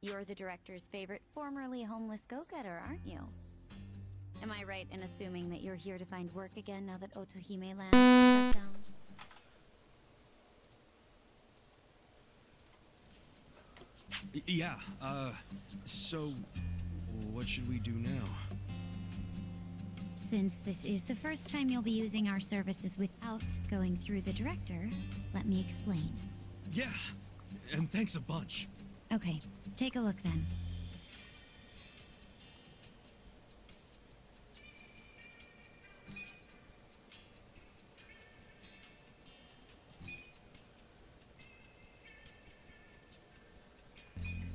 You're the director's favorite formerly homeless go-getter, aren't you? Am I right in assuming that you're here to find work again now that Otohime Land is shut down? Yeah, so what should we do now? Since this is the first time you'll be using our services without going through the director, let me explain. Yeah, and thanks a bunch. Okay, take a look then.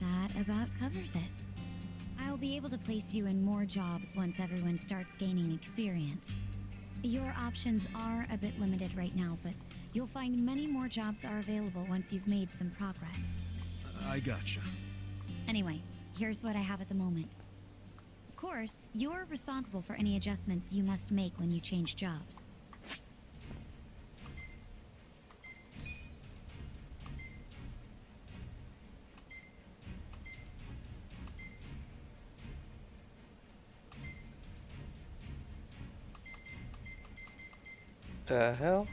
That about covers it. I'll be able to place you in more jobs once everyone starts gaining experience. Your options are a bit limited right now, but you'll find many more jobs are available once you've made some progress. I gotcha. Anyway, here's what I have at the moment. Of course, you're responsible for any adjustments you must make when you change jobs. The hell?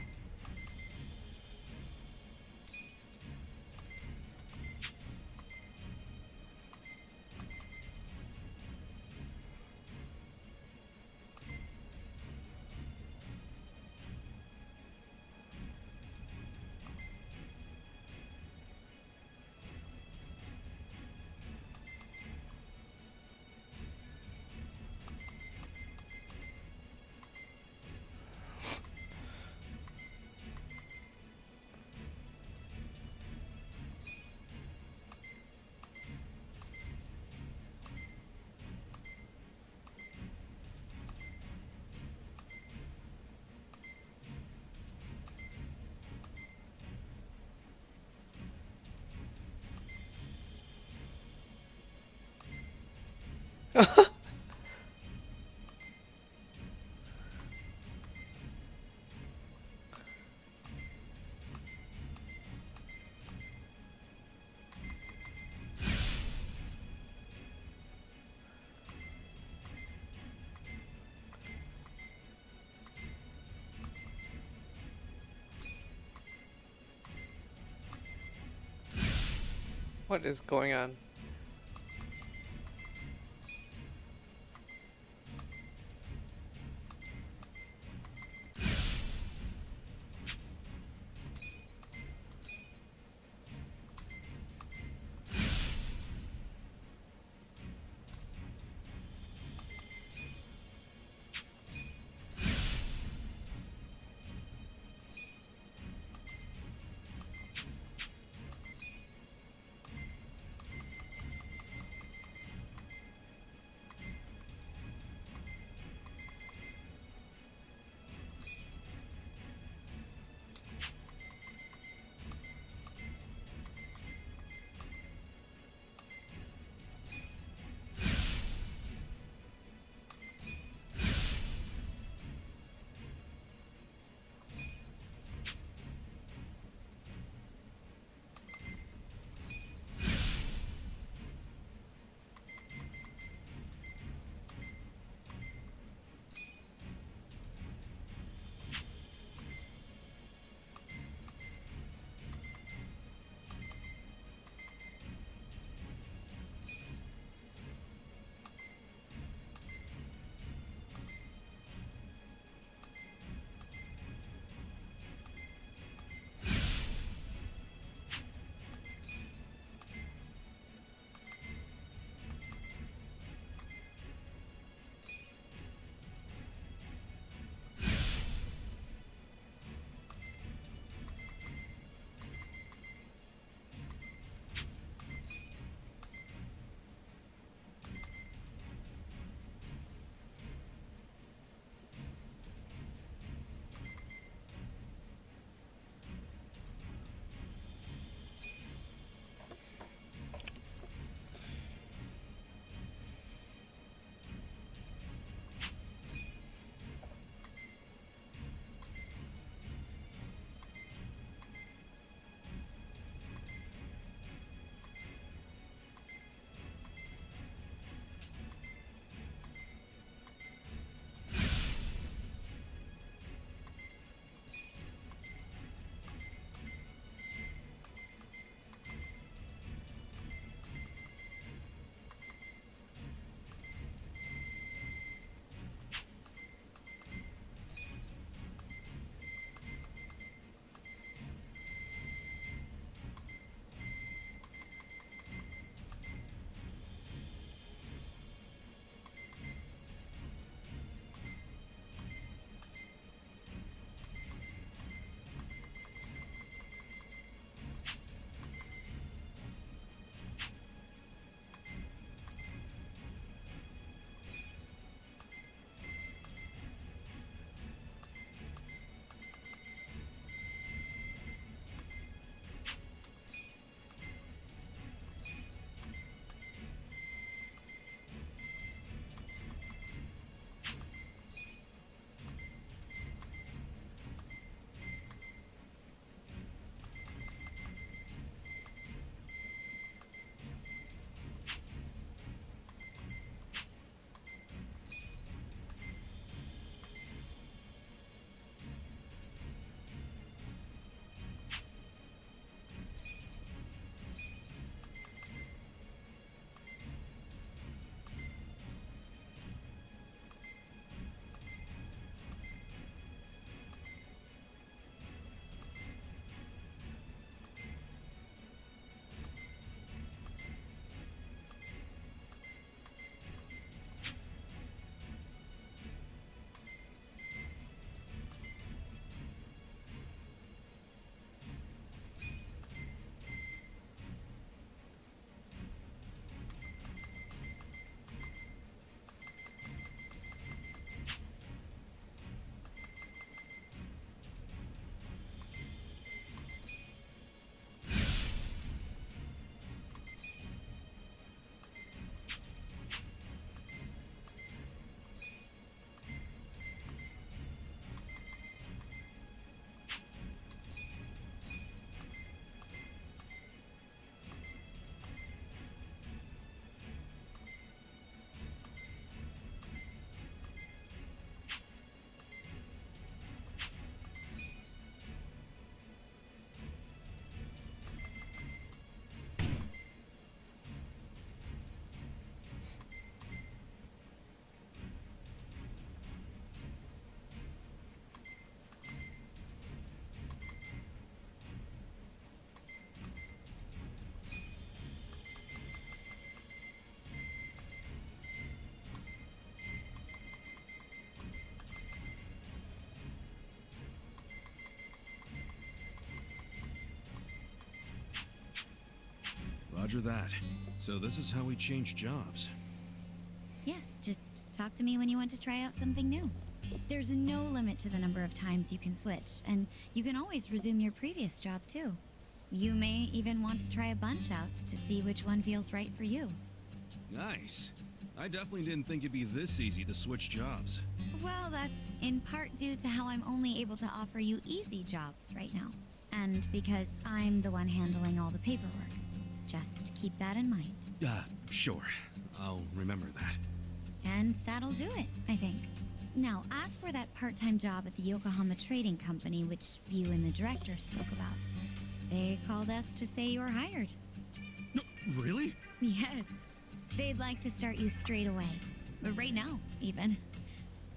What is going on? Roger that. So this is how we change jobs. Yes, just talk to me when you want to try out something new. There's no limit to the number of times you can switch, and you can always resume your previous job too. You may even want to try a bunch out to see which one feels right for you. Nice. I definitely didn't think it'd be this easy to switch jobs. Well, that's in part due to how I'm only able to offer you easy jobs right now. And because I'm the one handling all the paperwork. Just keep that in mind. Sure. I'll remember that. And that'll do it, I think. Now, as for that part-time job at the Yokohama Trading Company, which you and the director spoke about, they called us to say you're hired. No, really? Yes. They'd like to start you straight away. Right now, even.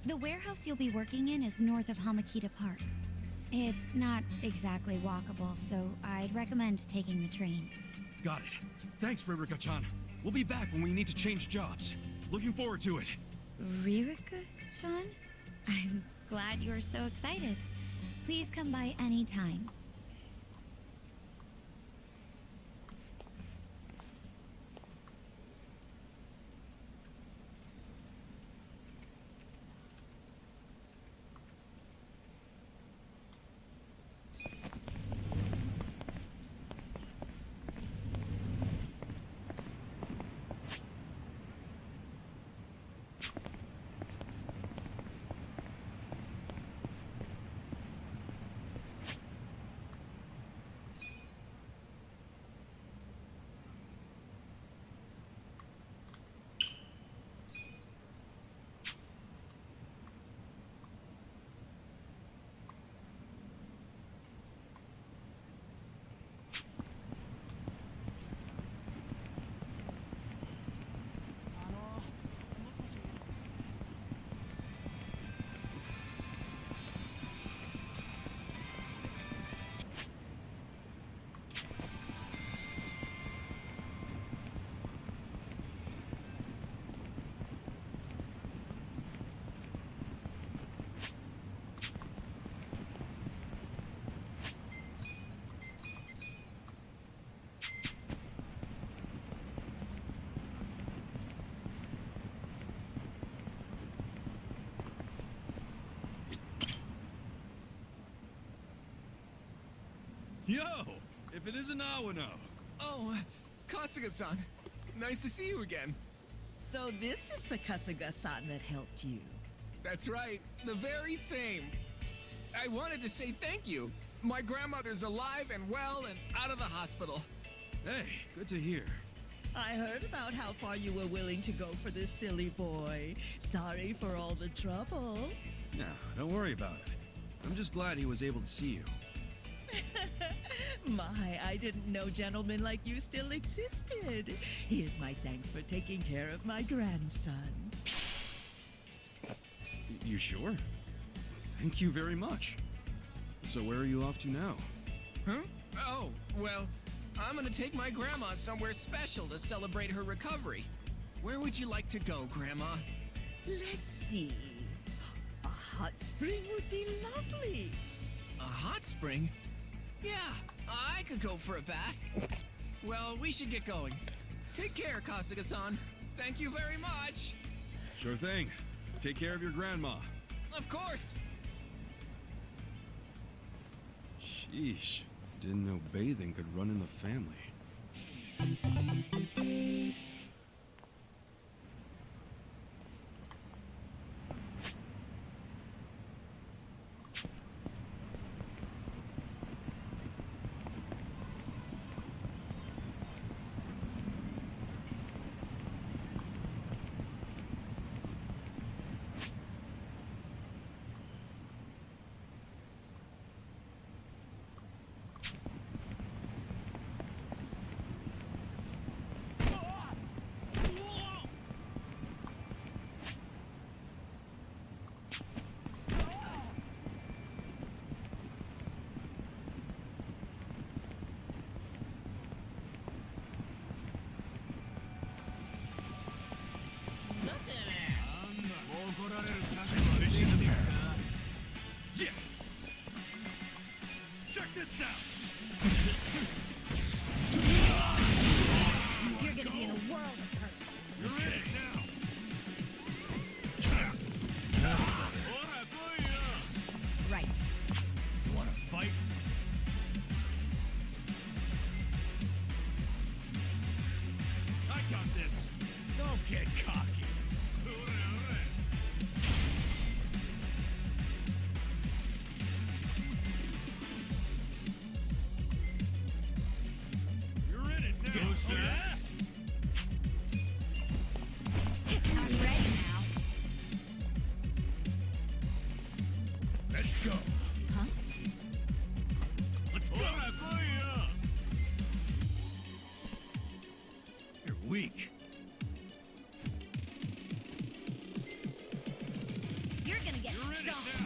The warehouse you'll be working in is north of Hamakita Park. It's not exactly walkable, so I'd recommend taking the train. Got it. Thanks, Ririka-chan. We'll be back when we need to change jobs. Looking forward to it. Ririka-chan? I'm glad you're so excited. Please come by any time. Yo! If it isn't Awano! Oh, Kasuga-san. Nice to see you again. So this is the Kasuga-san that helped you. That's right, the very same. I wanted to say thank you. My grandmother's alive and well and out of the hospital. Hey, good to hear. I heard about how far you were willing to go for this silly boy. Sorry for all the trouble. No, don't worry about it. I'm just glad he was able to see you. My, I didn't know gentlemen like you still existed. Here's my thanks for taking care of my grandson. You sure? Thank you very much. So where are you off to now? Huh? Oh, well, I'm gonna take my grandma somewhere special to celebrate her recovery. Where would you like to go, Grandma? Let's see. A hot spring would be lovely. A hot spring? Yeah, I could go for a bath. Well, we should get going. Take care, Kasuga-san. Thank you very much. Sure thing. Take care of your grandma. Of course. Sheesh. Didn't know bathing could run in the family. Yeah. Check this out. get cocky. You're in it now, sir. I'm ready now. Let's go. Huh? Let's go. You're weak. You're gonna get You're in it stomped. now.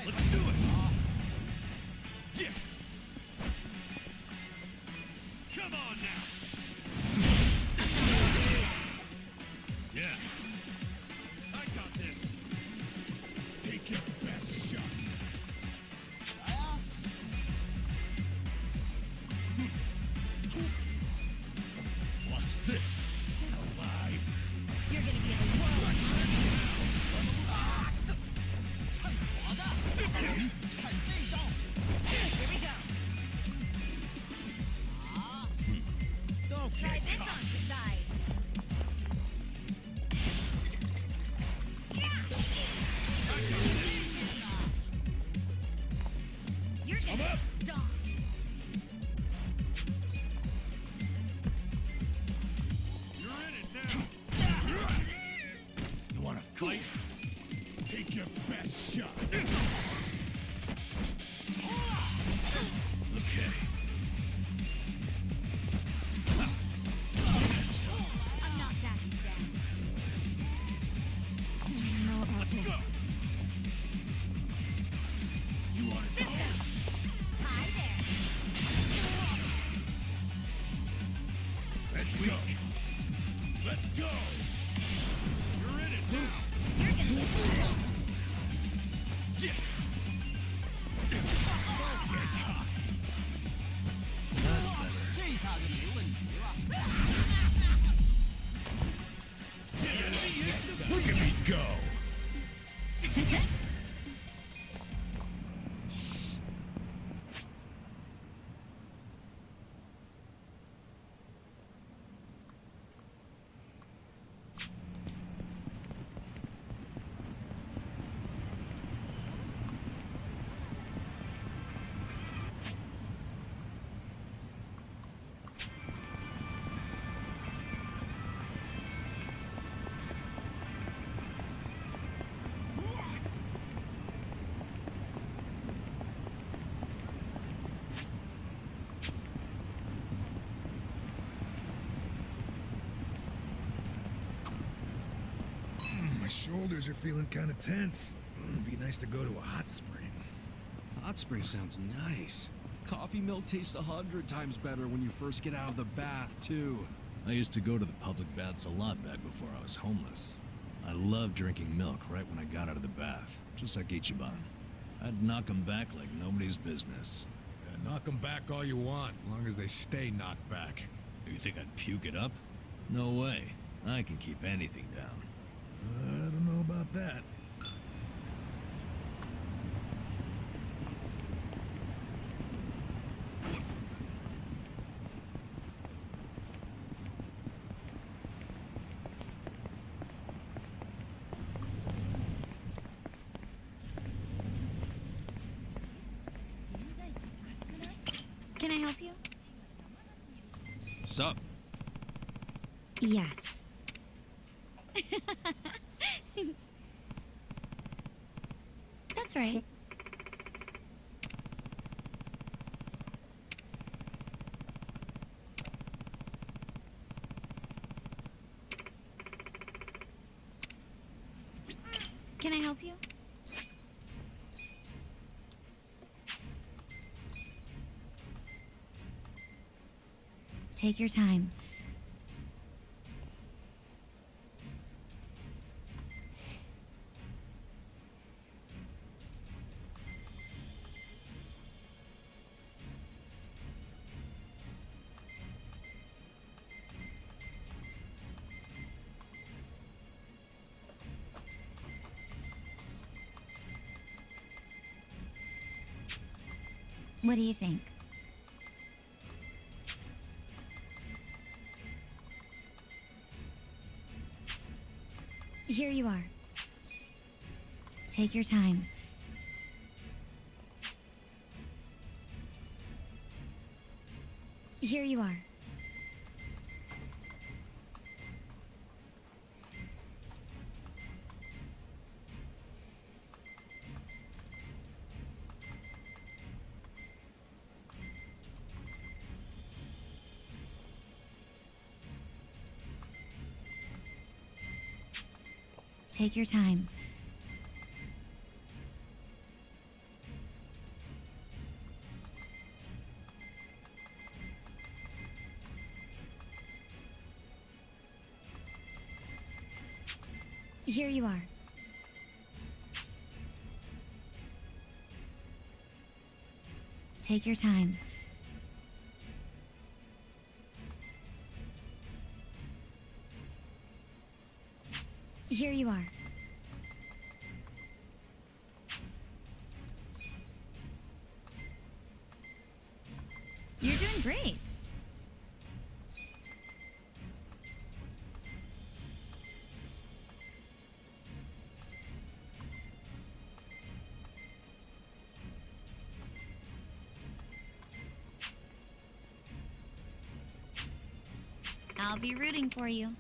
Let's do it. Yeah. Come on now. Yeah. I got this. Take your best shot. Watch this. Alive. You're gonna be in the world. Here we go. Don't Try get this caught. on the side. You're gonna get stomped. You're in it now. You wanna fight? Take your best shot. Okay. I'm not backing down. I don't know about Let's this. go. You wanna go? Hi there. Let's go. Let's go. You're in it now. You're gonna get stomped. Yeah. Don't get caught. Look at me go. My shoulders are feeling kind of tense. Be nice to go to a hot spring. Hot spring sounds nice. Coffee milk tastes 100 times better when you first get out of the bath, too. I used to go to the public baths a lot back before I was homeless. I loved drinking milk right when I got out of the bath, just like Ichiban. I'd knock 'em back like nobody's business. Knock them back all you want, as long as they stay knocked back. You think I'd puke it up? No way. I can keep anything down. I don't know about that. Can I help you? Sup? Yes. That's right. Can I help you? Take your time. What do you think? Here you are. Take your time. Here you are. Take your time. Here you are. Take your time. Here you are. You're doing great. I'll be rooting for you.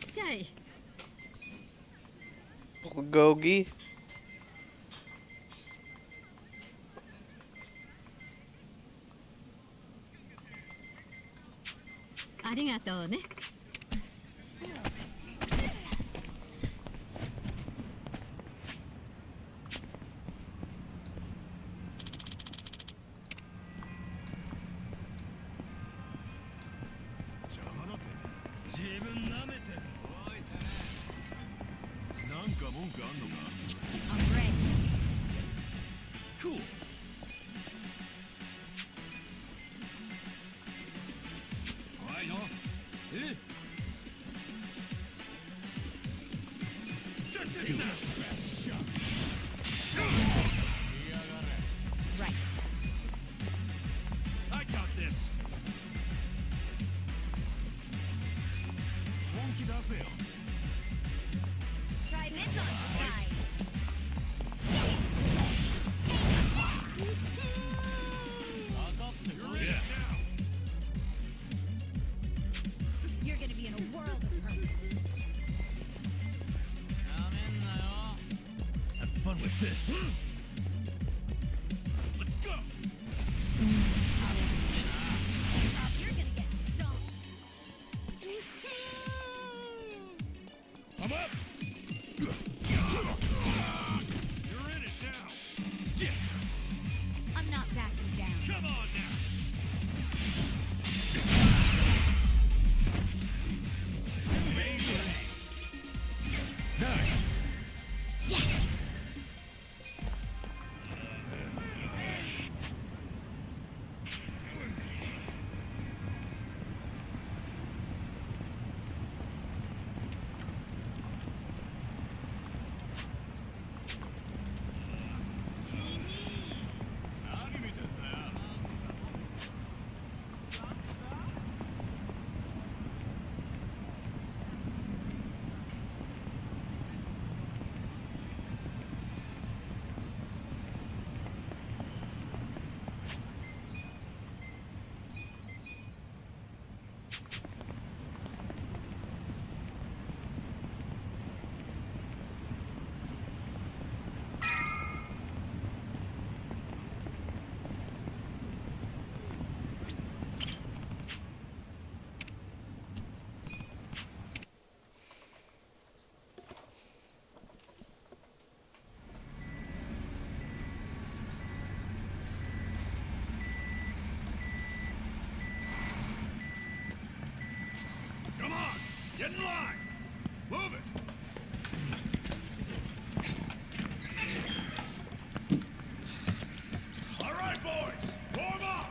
っしゃい。 Bulgogi. ありがとうね。邪魔だって自分舐めてなんか文句あんのか I'm ready. Cool 怖いのえ Check this out best shot Right. I got this 本気出せよ Try this on the side. You're in now You're gonna be in a world of hurt. Have fun with this Let's go You're gonna get stomped. I'm up You're in it now Yeah I'm not backing down. Come on now Nice Come on, get in line. Move it. All right, boys, warm up.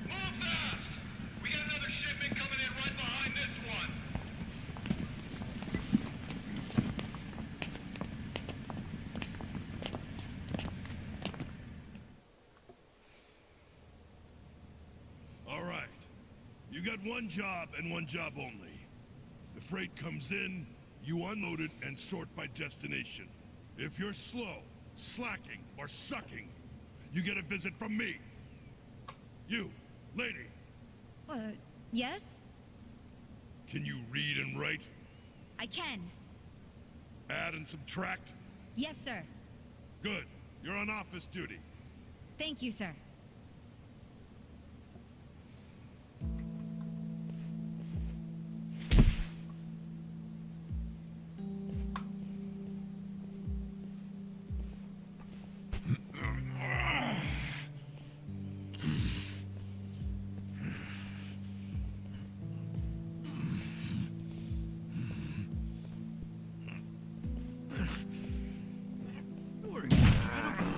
Move fast! We got another shipment coming in right behind this one. All right. You got one job and one job only. The freight comes in, you unload it and sort by destination. If you're slow, slacking, or sucking, you get a visit from me. You, lady, Yes? can you read and write? I can. Add and subtract? Yes, sir. Good. You're on office duty. Thank you, sir.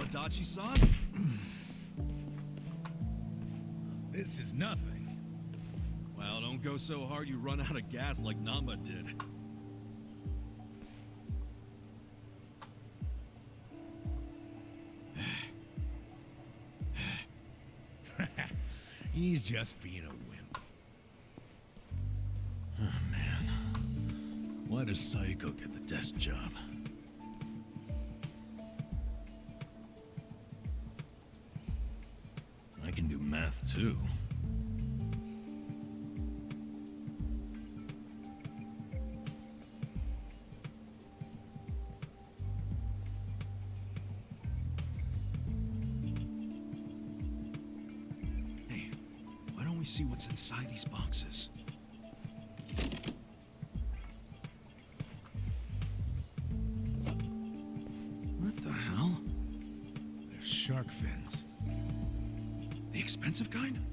Adachi-san? This is nothing. Well, don't go so hard you run out of gas like Namba did. He's just being a wimp. Oh, man. Why does Saiko get the desk job? I can do math, too. me see what's inside these boxes. What the hell? They're shark fins. The expensive kind?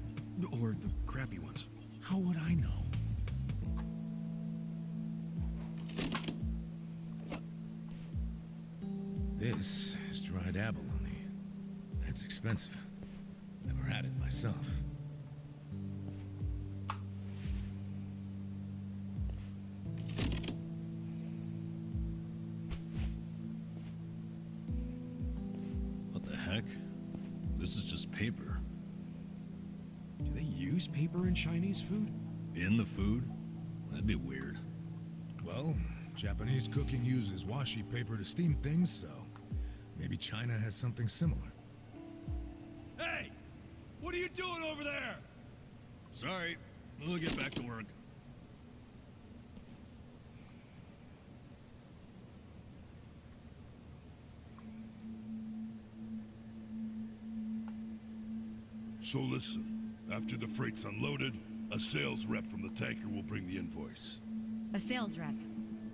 Or the crappy ones? How would I know? This is dried abalone. That's expensive. Never had it myself. What the heck? This is just paper. Do they use paper in Chinese food? In the food? That'd be weird. Well, Japanese cooking uses washi paper to steam things, so maybe China has something similar. Hey! What are you doing over there? Sorry, we'll get back to work. So listen, after the freight's unloaded, a sales rep from the tanker will bring the invoice. A sales rep.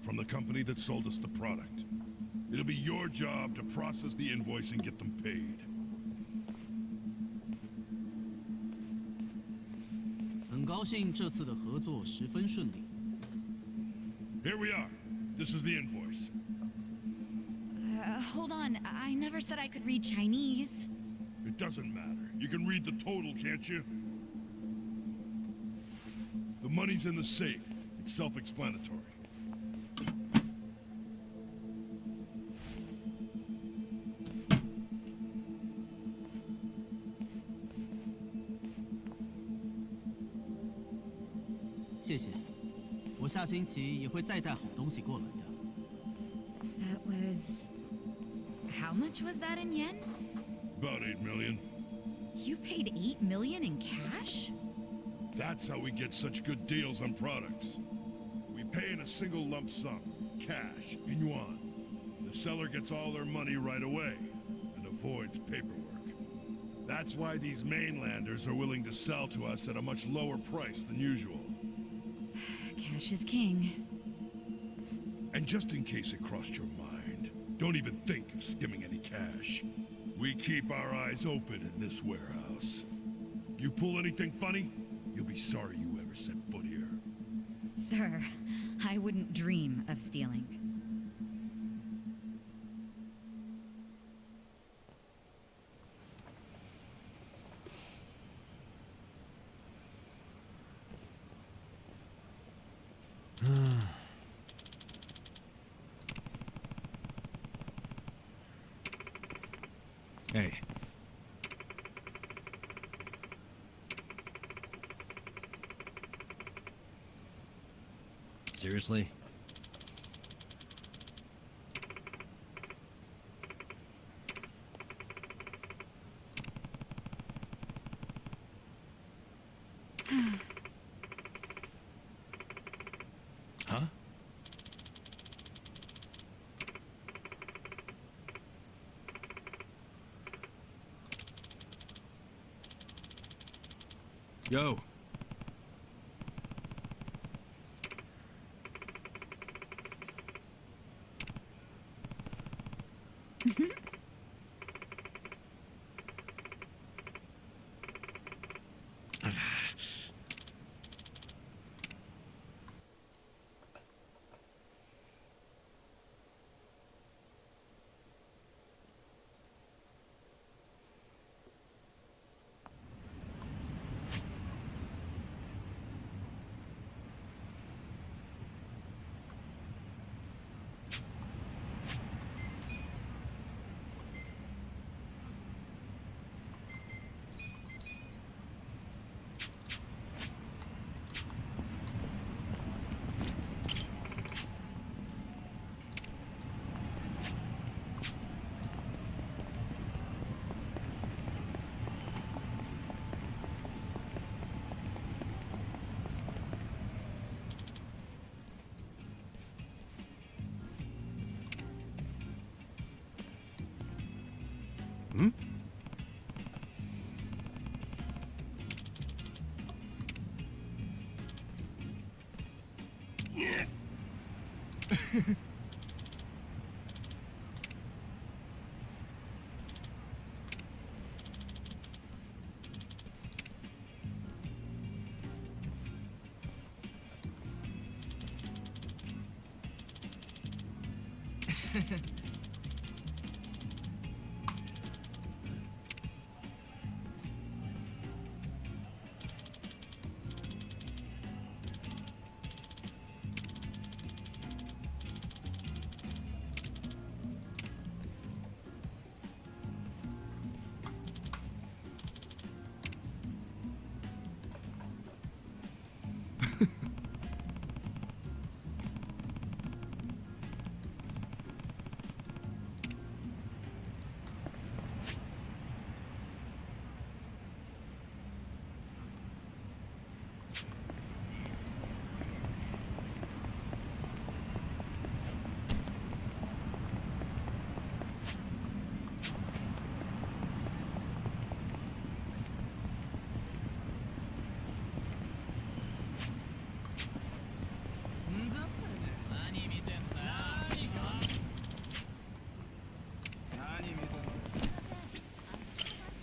From the company that sold us the product. It'll be your job to process the invoice and get them paid. 很高兴这次的合作十分顺利。 Here we are. This is the invoice. Hold on. I never said I could read Chinese. It doesn't matter. You can read the total, can't you? The money's in the safe. It's self-explanatory. "谢谢，我下星期也会再带好东西过来的。 That was... How much was that in yen? About 8 million. You paid 8 million in cash? That's how we get such good deals on products. We pay in a single lump sum, cash, in yuan. The seller gets all their money right away and avoids paperwork. That's why these mainlanders are willing to sell to us at a much lower price than usual. Cash is king. And just in case it crossed your mind, don't even think of skimming any cash. We keep our eyes open in this warehouse. You pull anything funny, you'll be sorry you ever set foot here. Sir, I wouldn't dream of stealing. Hey. Seriously? Huh? Yo.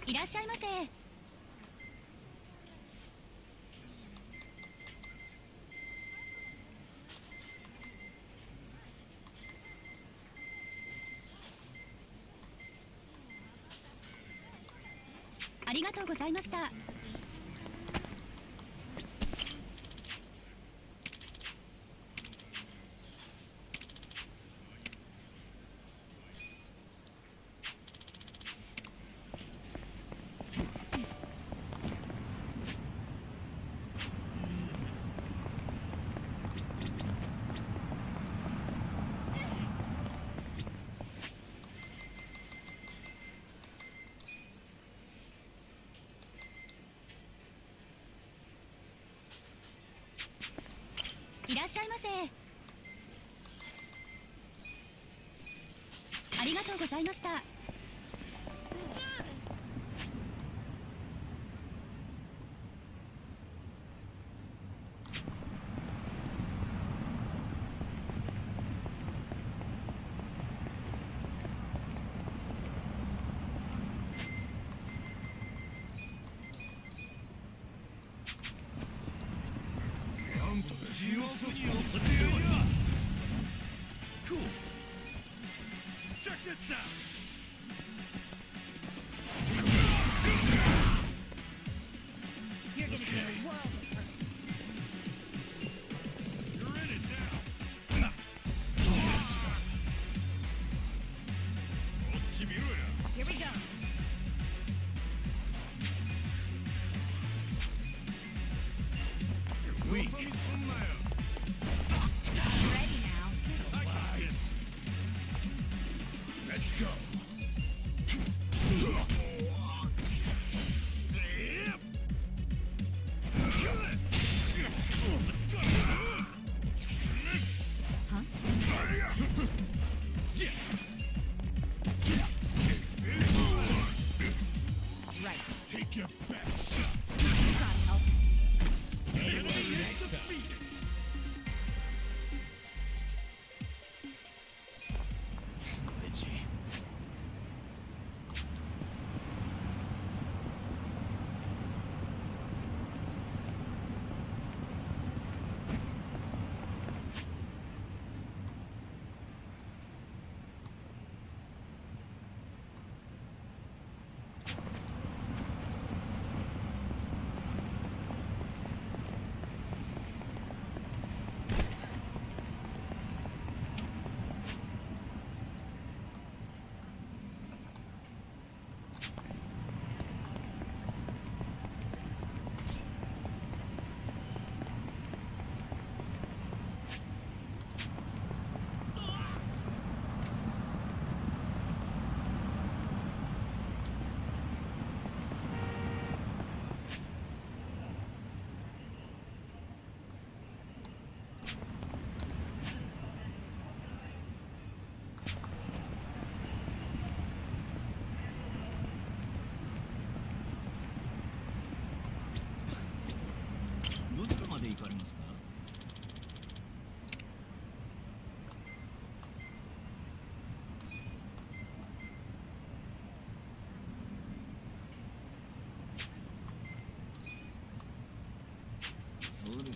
いらっしゃいませ。ありがとうございました。いらっしゃいませ。ありがとうございました。Cool. Check this out. You're gonna get a world of hurt. You're in it now. Here we go. You're weak. Ready now. I got this. Let's go. Right. Take your best shot. Gotta help. Enemy is defeated. Glitchy.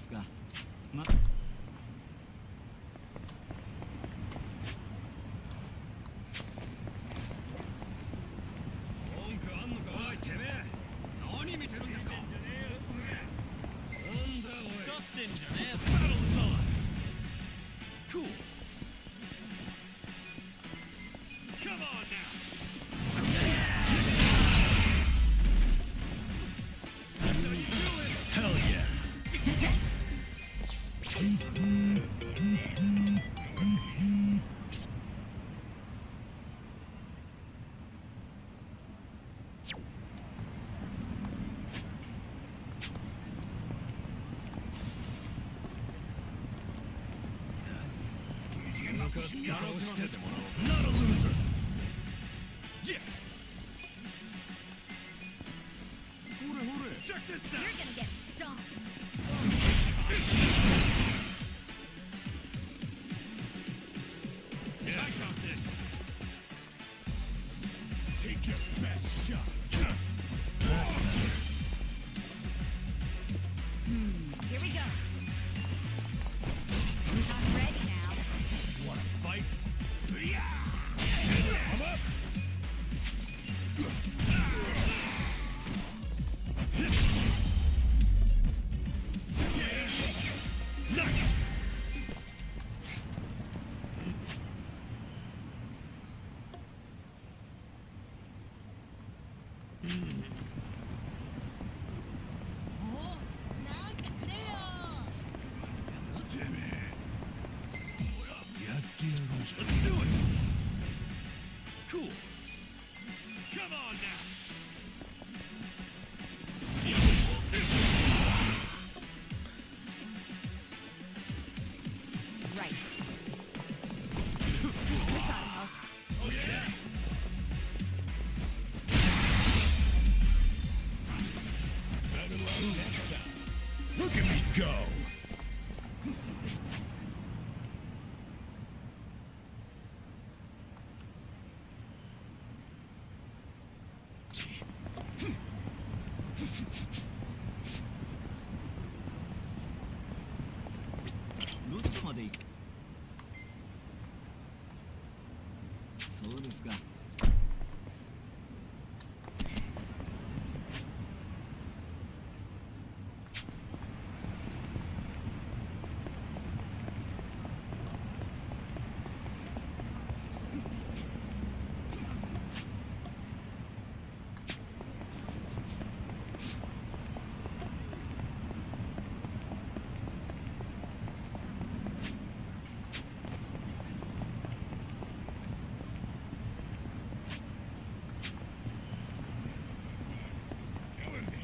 ですか。ま文句あんのか。おいてめえ、何見てるんですか。なんだおい。出してんじゃねえぞ。 Battle is on. Cool. Come on now. That's how you do it. Hell yeah. Not a loser. Yeah. Check this out. You're gonna get stomped. Yeah, I got this. Take your best shot. Here we go. I'm ready now. Wanna fight? Yeah! I'm up! Nice! Damn it. Let's do it! Cool. Come on now! Right. Oh yeah! Better luck next time. Look at me go!どこまで行く。そうですか。Killing me.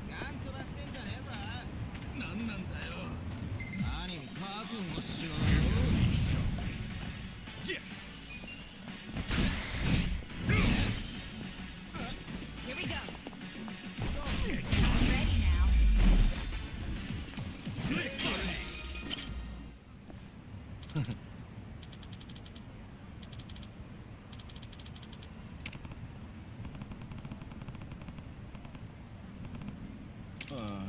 なんとかしてんじゃねえぞ。なんなんだよ。何覚悟しろよ。 Yeah! Here we go. I'm ready now. Oh. Ah,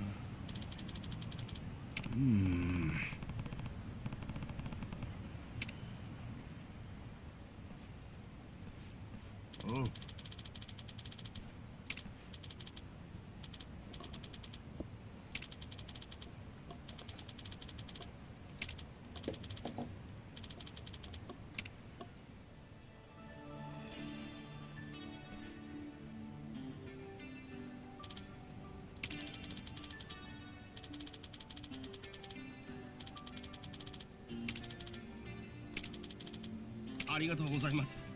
ありがとうございます。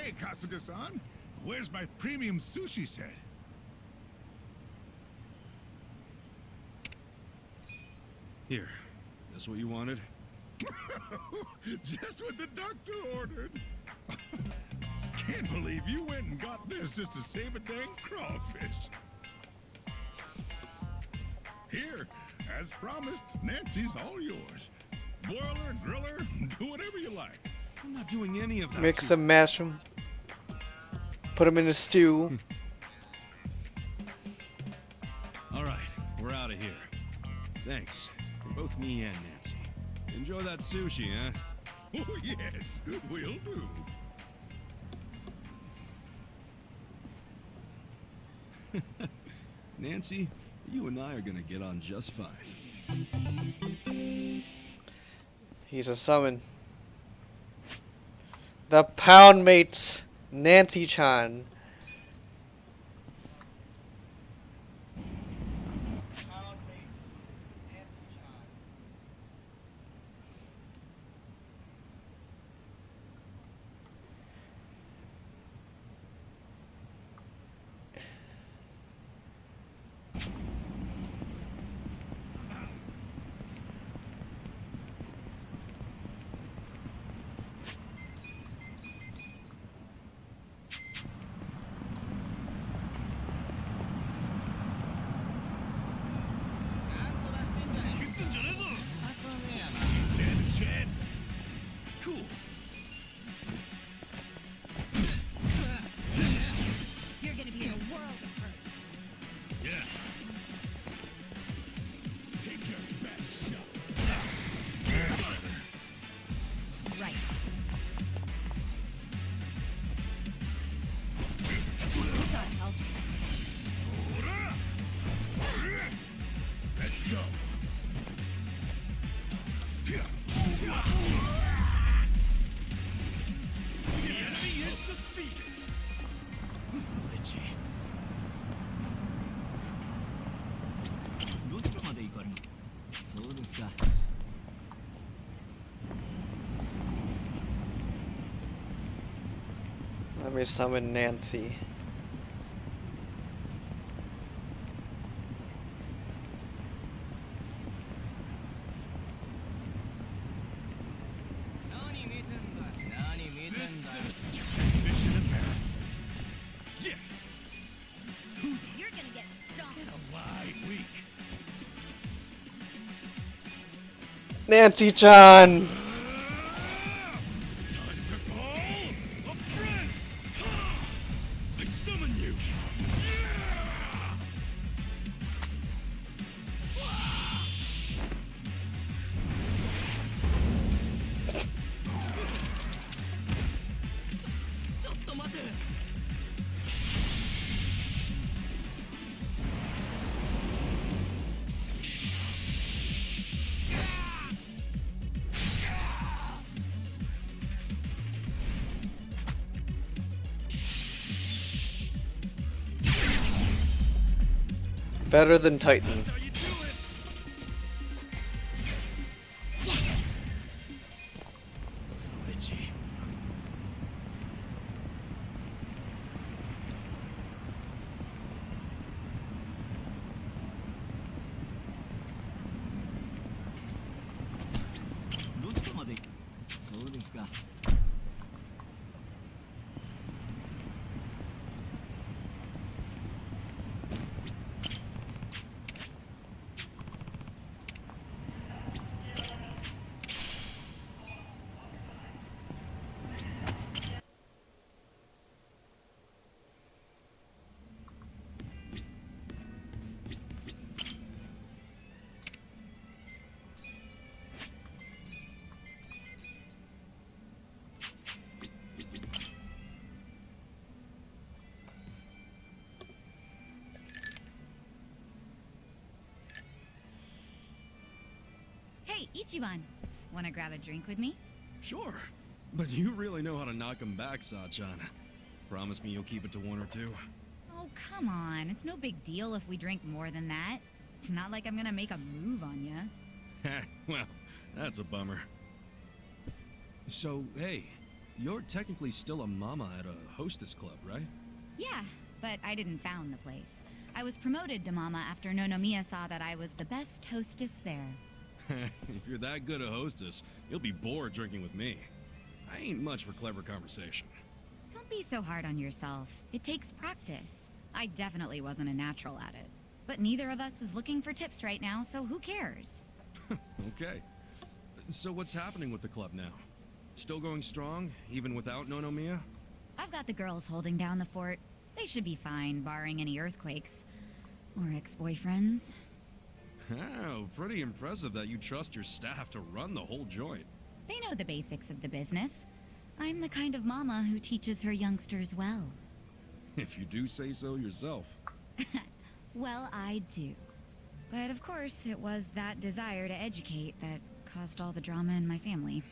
Hey, Kasuga-san. Where's my premium sushi set? Here. That's what you wanted? Just what the doctor ordered. Can't believe you went and got this just to save a dang crawfish. Here, as promised, Nancy's all yours. Boil her, grill her, do whatever you like. I'm not doing any of that. Mix them, mash them, put them in a stew. All right, we're out of here. Thanks. For both me and Nancy. Enjoy that sushi, huh? Oh, yes, will do. Nancy, you and I are gonna get on just fine. He's a summon. The Pound Mates, Nancy-chan. Stand a chance. Cool. You're gonna be in a world of hurt. Yeah. Take your best shot. Right. This ought to help. Let's go. The enemy is defeated. Luigi. どちらまで行かれる？そうですか。 Let me summon Nancy. Mission apparent. Yeah. You're gonna get stomped. A light weak. Nancy-chan! Time to call a friend. I summon you. Better than Titan. How you do it? Luigi. Ichiban. Wanna grab a drink with me? Sure. But you really know how to knock 'em back, Sachan. Promise me you'll keep it to one or two. Oh, come on. It's no big deal if we drink more than that. It's not like I'm gonna make a move on ya. Well, that's a bummer. So, hey, you're technically still a mama at a hostess club, right? Yeah, but I didn't found the place. I was promoted to mama after Nonomiya saw that I was the best hostess there. If you're that good a hostess, you'll be bored drinking with me. I ain't much for clever conversation. Don't be so hard on yourself. It takes practice. I definitely wasn't a natural at it. But neither of us is looking for tips right now, so who cares? Okay. So what's happening with the club now? Still going strong, even without Nonomiya? I've got the girls holding down the fort. They should be fine, barring any earthquakes. Or ex-boyfriends. Oh, pretty impressive that you trust your staff to run the whole joint. They know the basics of the business. I'm the kind of mama who teaches her youngsters well. If you do say so yourself. Well, I do. But of course, it was that desire to educate that caused all the drama in my family.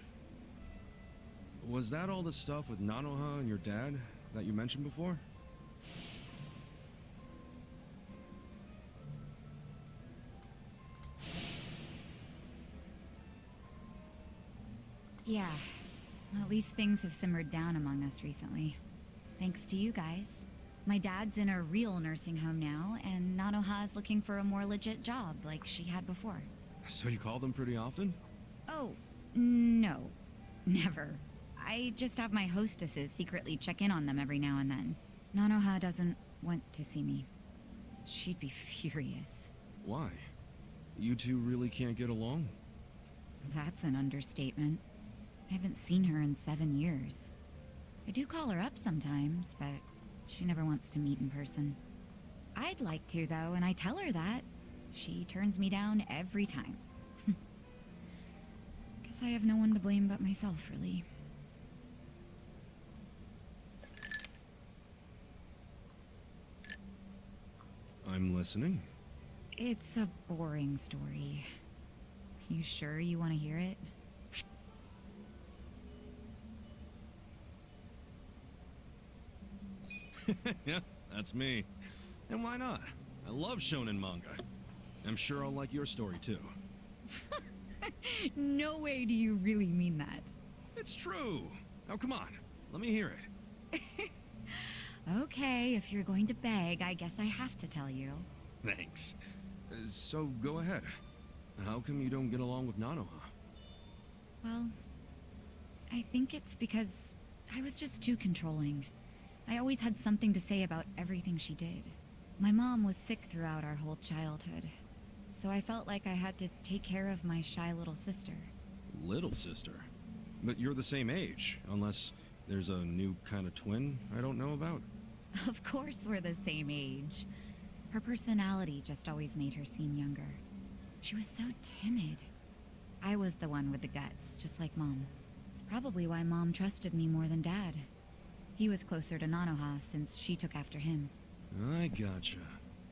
Was that all the stuff with Nanoha and your dad that you mentioned before? Yeah. At least things have simmered down among us recently. Thanks to you guys. My dad's in a real nursing home now, and Nanoha's looking for a more legit job like she had before. So you call them pretty often? Oh, no. Never. I just have my hostesses secretly check in on them every now and then. Nanoha doesn't want to see me. She'd be furious. Why? You two really can't get along? That's an understatement. I haven't seen her in 7 years. I do call her up sometimes, but she never wants to meet in person. I'd like to, though, and I tell her that. She turns me down every time. Guess I have no one to blame but myself, really. I'm listening. It's a boring story. You sure you want to hear it? Yeah, that's me. And why not? I love shonen manga. I'm sure I'll like your story too. No way do you really mean that. It's true. Now come on, let me hear it. Okay, if you're going to beg, I guess I have to tell you. Thanks. So go ahead. How come you don't get along with Nanoha? Well, I think it's because I was just too controlling. I always had something to say about everything she did. My mom was sick throughout our whole childhood, so I felt like I had to take care of my shy little sister. Little sister? But you're the same age, unless there's a new kind of twin I don't know about. Of course we're the same age. Her personality just always made her seem younger. She was so timid. I was the one with the guts, just like Mom. It's probably why Mom trusted me more than Dad. He was closer to Nanoha since she took after him. I gotcha.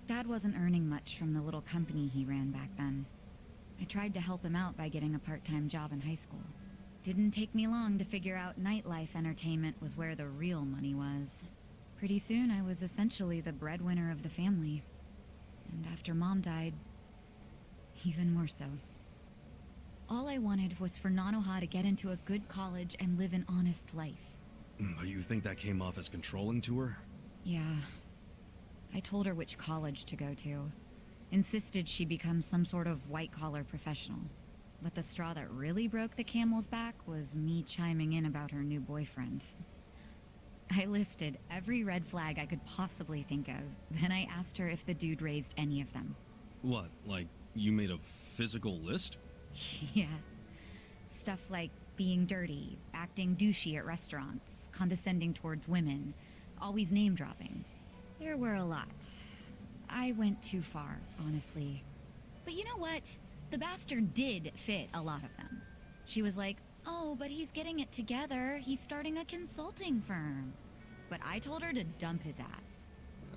Dad wasn't earning much from the little company he ran back then. I tried to help him out by getting a part-time job in high school. Didn't take me long to figure out nightlife entertainment was where the real money was. Pretty soon I was essentially the breadwinner of the family. And after Mom died, even more so. All I wanted was for Nanoha to get into a good college and live an honest life. But you think that came off as controlling to her? Yeah. I told her which college to go to. Insisted she become some sort of white-collar professional. But the straw that really broke the camel's back was me chiming in about her new boyfriend. I listed every red flag I could possibly think of. Then I asked her if the dude raised any of them. What, like you made a physical list? Yeah. Stuff like being dirty, acting douchey at restaurants, condescending towards women, always name-dropping. There were a lot. I went too far, honestly. But you know what? The bastard did fit a lot of them. She was like, oh, but he's getting it together. He's starting a consulting firm. But I told her to dump his ass.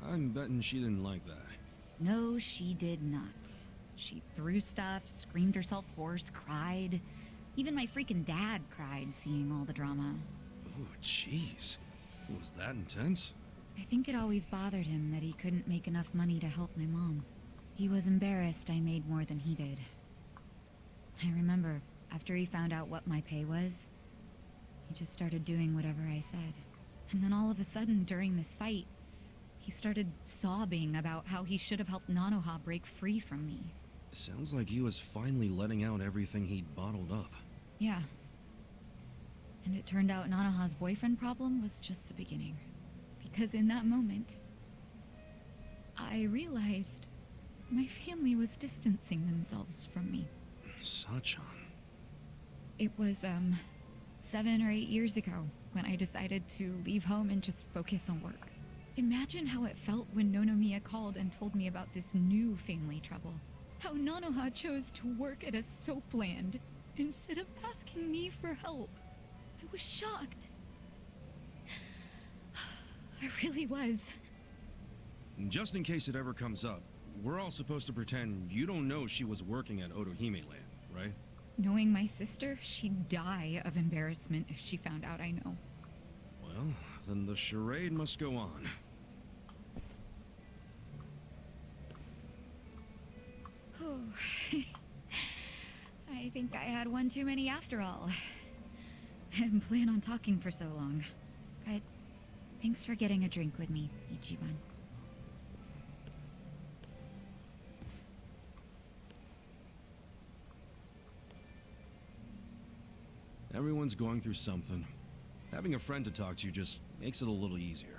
I'm betting she didn't like that. No, she did not. She threw stuff, screamed herself hoarse, cried. Even my freaking dad cried seeing all the drama. Oh, jeez. Was that intense? I think it always bothered him that he couldn't make enough money to help my mom. He was embarrassed I made more than he did. I remember, after he found out what my pay was, he just started doing whatever I said. And then all of a sudden, during this fight, he started sobbing about how he should have helped Nanoha break free from me. Sounds like he was finally letting out everything he'd bottled up. Yeah. And it turned out Nanoha's boyfriend problem was just the beginning. Because in that moment, I realized my family was distancing themselves from me. Sachan. It was, 7 or 8 years ago when I decided to leave home and just focus on work. Imagine how it felt when Nonomiya called and told me about this new family trouble. How Nanoha chose to work at a soap land instead of asking me for help. I was shocked. I really was. Just in case it ever comes up, we're all supposed to pretend you don't know she was working at Otohime Land, right? Knowing my sister, she'd die of embarrassment if she found out I know. Well, then the charade must go on. I think I had one too many after all. I didn't plan on talking for so long. But thanks for getting a drink with me, Ichiban. Everyone's going through something. Having a friend to talk to just makes it a little easier.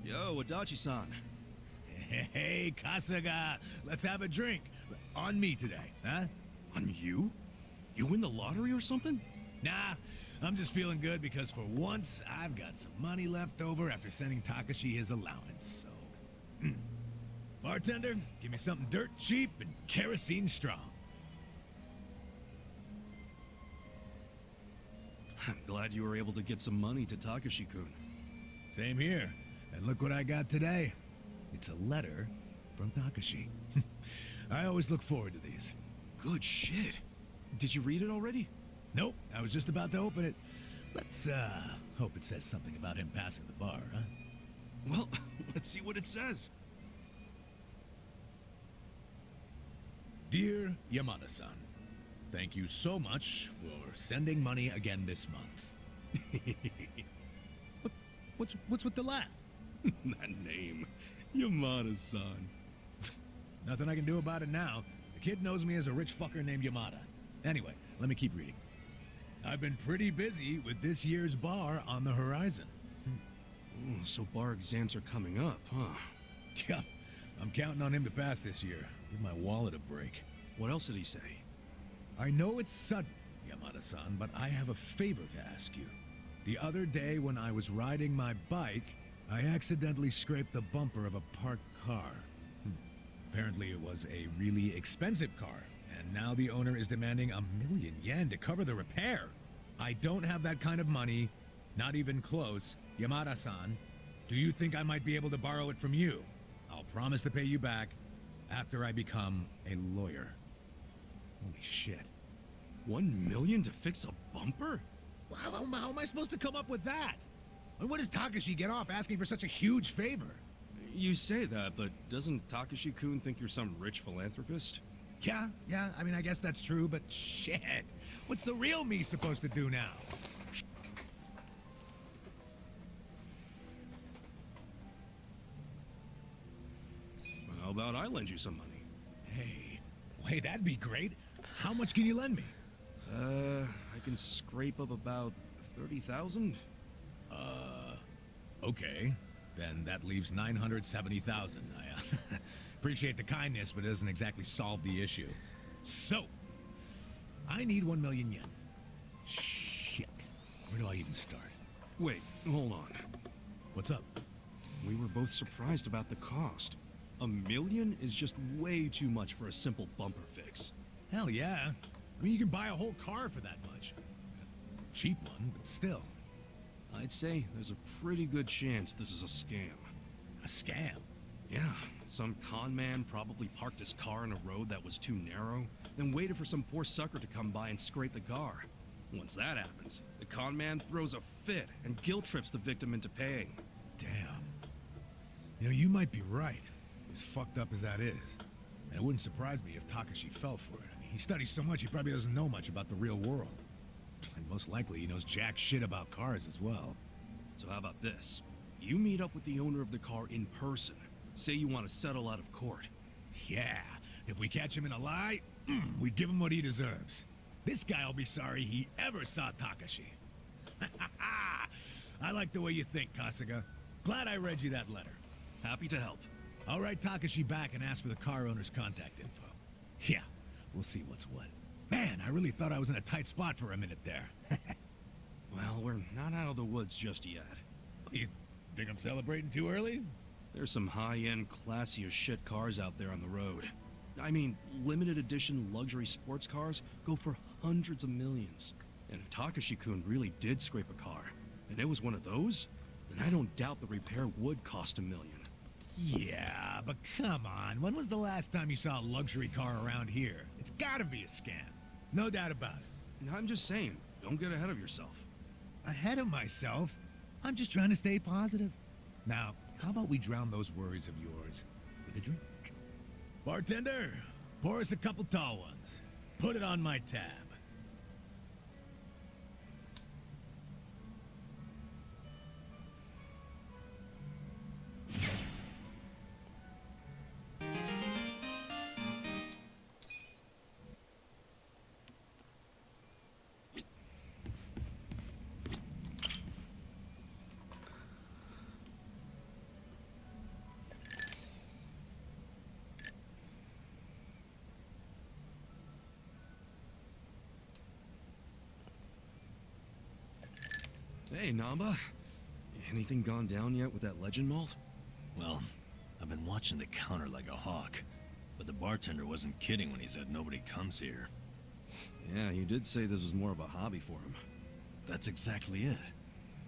Yo, Adachi-san. Hey, Kasuga, let's have a drink. On me today, huh? On you? You win the lottery or something? Nah, I'm just feeling good because for once, I've got some money left over after sending Takashi his allowance, so... Bartender, give me something dirt cheap and kerosene strong. I'm glad you were able to get some money to Takashi-kun. Same here. And look what I got today. It's a letter from Takashi. I always look forward to these. Good shit. Did you read it already? Nope, I was just about to open it. Let's, hope it says something about him passing the bar, huh? Well, let's see what it says. Dear Yamada-san, thank you so much for sending money again this month. What's with the laugh? That name. Yamada-san. Nothing I can do about it now. The kid knows me as a rich fucker named Yamada. Anyway, let me keep reading. I've been pretty busy with this year's bar on the horizon. Oh, so bar exams are coming up, huh? Yeah, I'm counting on him to pass this year. Give my wallet a break. What else did he say? I know it's sudden, Yamada-san, but I have a favor to ask you. The other day when I was riding my bike, I accidentally scraped the bumper of a parked car. Apparently it was a really expensive car, and now the owner is demanding 1,000,000 yen to cover the repair. I don't have that kind of money, not even close. Yamada-san, do you think I might be able to borrow it from you? I'll promise to pay you back after I become a lawyer. Holy shit. 1 million to fix a bumper? How am I supposed to come up with that? And what does Takashi get off asking for such a huge favor? You say that, but doesn't Takashi-kun think you're some rich philanthropist? Yeah, I mean, I guess that's true, but shit. What's the real me supposed to do now? How about I lend you some money? Hey, that'd be great. How much can you lend me? I can scrape up about 30,000. Okay. Then that leaves 970,000. I appreciate the kindness, but it doesn't exactly solve the issue. So, I need 1 million yen. Shit. Where do I even start? Wait, hold on. What's up? We were both surprised about the cost. $1 million is just way too much for a simple bumper fix. Hell yeah. I mean, you can buy a whole car for that much. Cheap one, but still. I'd say there's a pretty good chance this is a scam. A scam? Yeah, some con man probably parked his car in a road that was too narrow, then waited for some poor sucker to come by and scrape the car. Once that happens, the con man throws a fit and guilt trips the victim into paying. Damn. You know, you might be right, as fucked up as that is. And it wouldn't surprise me if Takashi fell for it. I mean, he studies so much he probably doesn't know much about the real world. And most likely he knows jack shit about cars as well. So how about this? You meet up with the owner of the car in person. Say you want to settle out of court. Yeah, if we catch him in a lie, we give him what he deserves. This guy'll be sorry he ever saw Takashi. I like the way you think, Kasuga. Glad I read you that letter. Happy to help. I'll write Takashi back and ask for the car owner's contact info. Yeah, we'll see what's what. Man, I really thought I was in a tight spot for a minute there. Well, we're not out of the woods just yet. You think I'm celebrating too early? There's some high-end, classy as shit cars out there on the road. I mean, limited edition luxury sports cars go for hundreds of millions. And if Takashi-kun really did scrape a car, and it was one of those, then I don't doubt the repair would cost $1 million. Yeah, but come on. When was the last time you saw a luxury car around here? It's gotta be a scam. No doubt about it. And I'm just saying, don't get ahead of yourself. Ahead of myself? I'm just trying to stay positive. Now, how about we drown those worries of yours with a drink? Bartender, pour us a couple tall ones. Put it on my tab. Hey, Namba. Anything gone down yet with that legend malt? Well, I've been watching the counter like a hawk. But the bartender wasn't kidding when he said nobody comes here. Yeah, you did say this was more of a hobby for him. That's exactly it.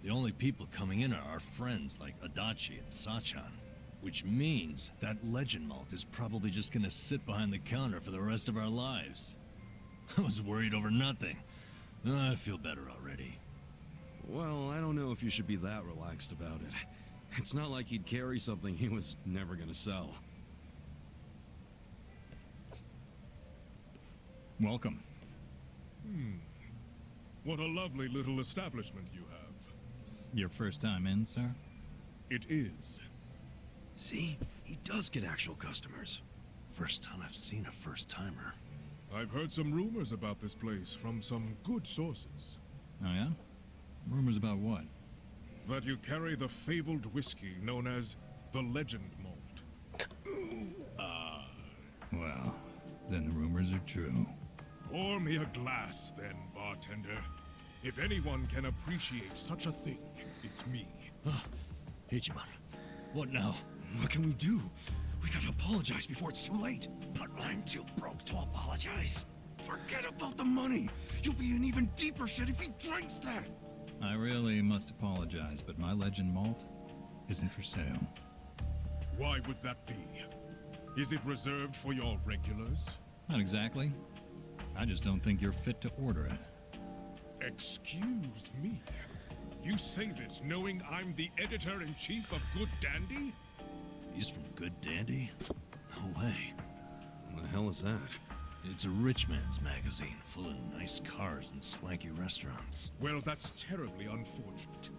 The only people coming in are our friends like Adachi and Sachan. Which means that legend malt is probably just gonna sit behind the counter for the rest of our lives. I was worried over nothing. I feel better already. Well, I don't know if you should be that relaxed about it. It's not like he'd carry something he was never gonna sell. Welcome. What a lovely little establishment you have. Your first time in, sir? It is. See? He does get actual customers. First time I've seen a first-timer. I've heard some rumors about this place from some good sources. Oh, yeah? Rumors about what? That you carry the fabled whiskey known as the Legend Malt. Well, then the rumors are true. Pour me a glass, then, bartender. If anyone can appreciate such a thing, it's me. Ichiban, what now? What can we do? We gotta apologize before it's too late. But I'm too broke to apologize. Forget about the money. You'll be in even deeper shit if he drinks that. I really must apologize, but my legend malt isn't for sale. Why would that be? Is it reserved for your regulars? Not exactly. I just don't think you're fit to order it. Excuse me. You say this knowing I'm the editor-in-chief of Good Dandy? He's from Good Dandy? No way. What the hell is that? It's a rich man's magazine full of nice cars and swanky restaurants. Well, that's terribly unfortunate.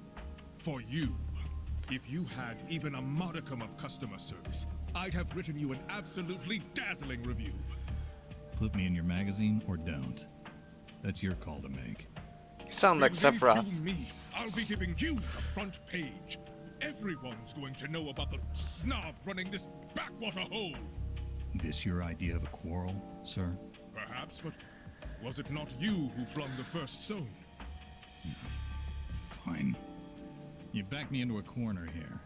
For you, if you had even a modicum of customer service, I'd have written you an absolutely dazzling review. Put me in your magazine or don't. That's your call to make. You sound like Believe Sephiroth. you me, I'll be giving you the front page. Everyone's going to know about the snob running this backwater hole. This your idea of a quarrel, sir? Perhaps, but was it not you who flung the first stone? Fine. You backed me into a corner here.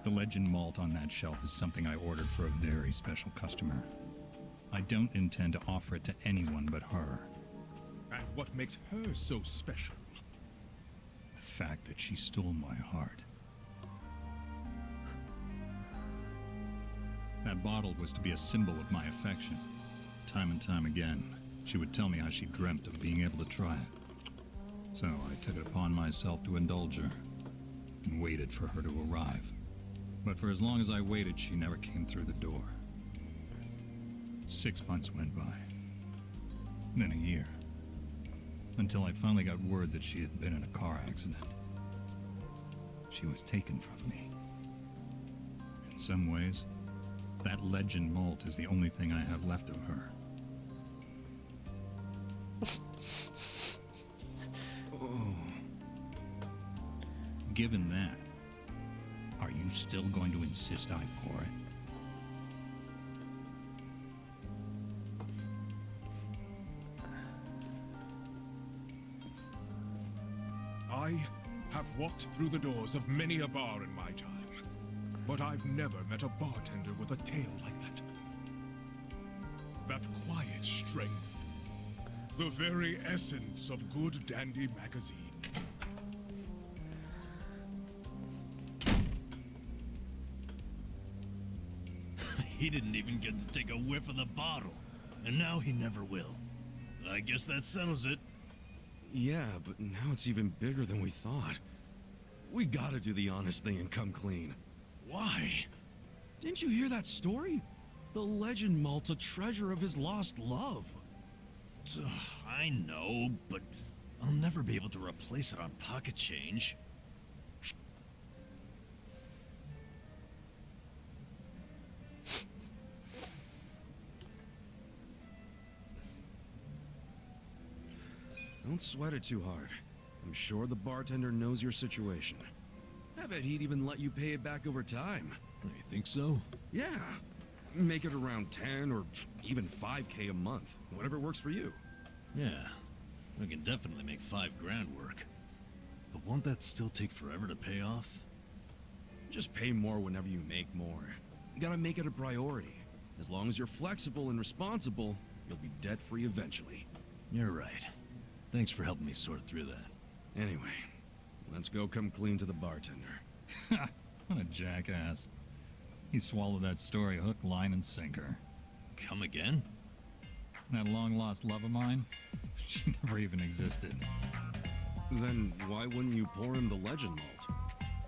The Legend malt on that shelf is something I ordered for a very special customer. I don't intend to offer it to anyone but her. And what makes her so special? The fact that she stole my heart. That bottle was to be a symbol of my affection. Time and time again, she would tell me how she dreamt of being able to try it. So I took it upon myself to indulge her, and waited for her to arrive. But for as long as I waited, she never came through the door. 6 months went by. Then a year. Until I finally got word that she had been in a car accident. She was taken from me. In some ways, that Legend malt is the only thing I have left of her. Oh. Given that, are you still going to insist I pour it? I have walked through the doors of many a bar in my time, but I've never met a bartender with a tale like that. That quiet strength. The very essence of good dandy magazine. He didn't even get to take a whiff of the bottle, and now he never will. I guess that settles it. Yeah, but now it's even bigger than we thought. We gotta do the honest thing and come clean. Why? Didn't you hear that story? The Legend malt's a treasure of his lost love. I know, but I'll never be able to replace it on pocket change. Don't sweat it too hard. I'm sure the bartender knows your situation. I bet he'd even let you pay it back over time. You think so? Yeah. Make it around 10 or even 5K a month. Whatever works for you. Yeah. We can definitely make $5 grand work. But won't that still take forever to pay off? Just pay more whenever you make more. You gotta make it a priority. As long as you're flexible and responsible, you'll be debt-free eventually. You're right. Thanks for helping me sort through that. Anyway, let's go come clean to the bartender. What a jackass. He swallowed that story hook, line, and sinker. Come again? That long-lost love of mine? She never even existed. Then why wouldn't you pour him the Legend malt?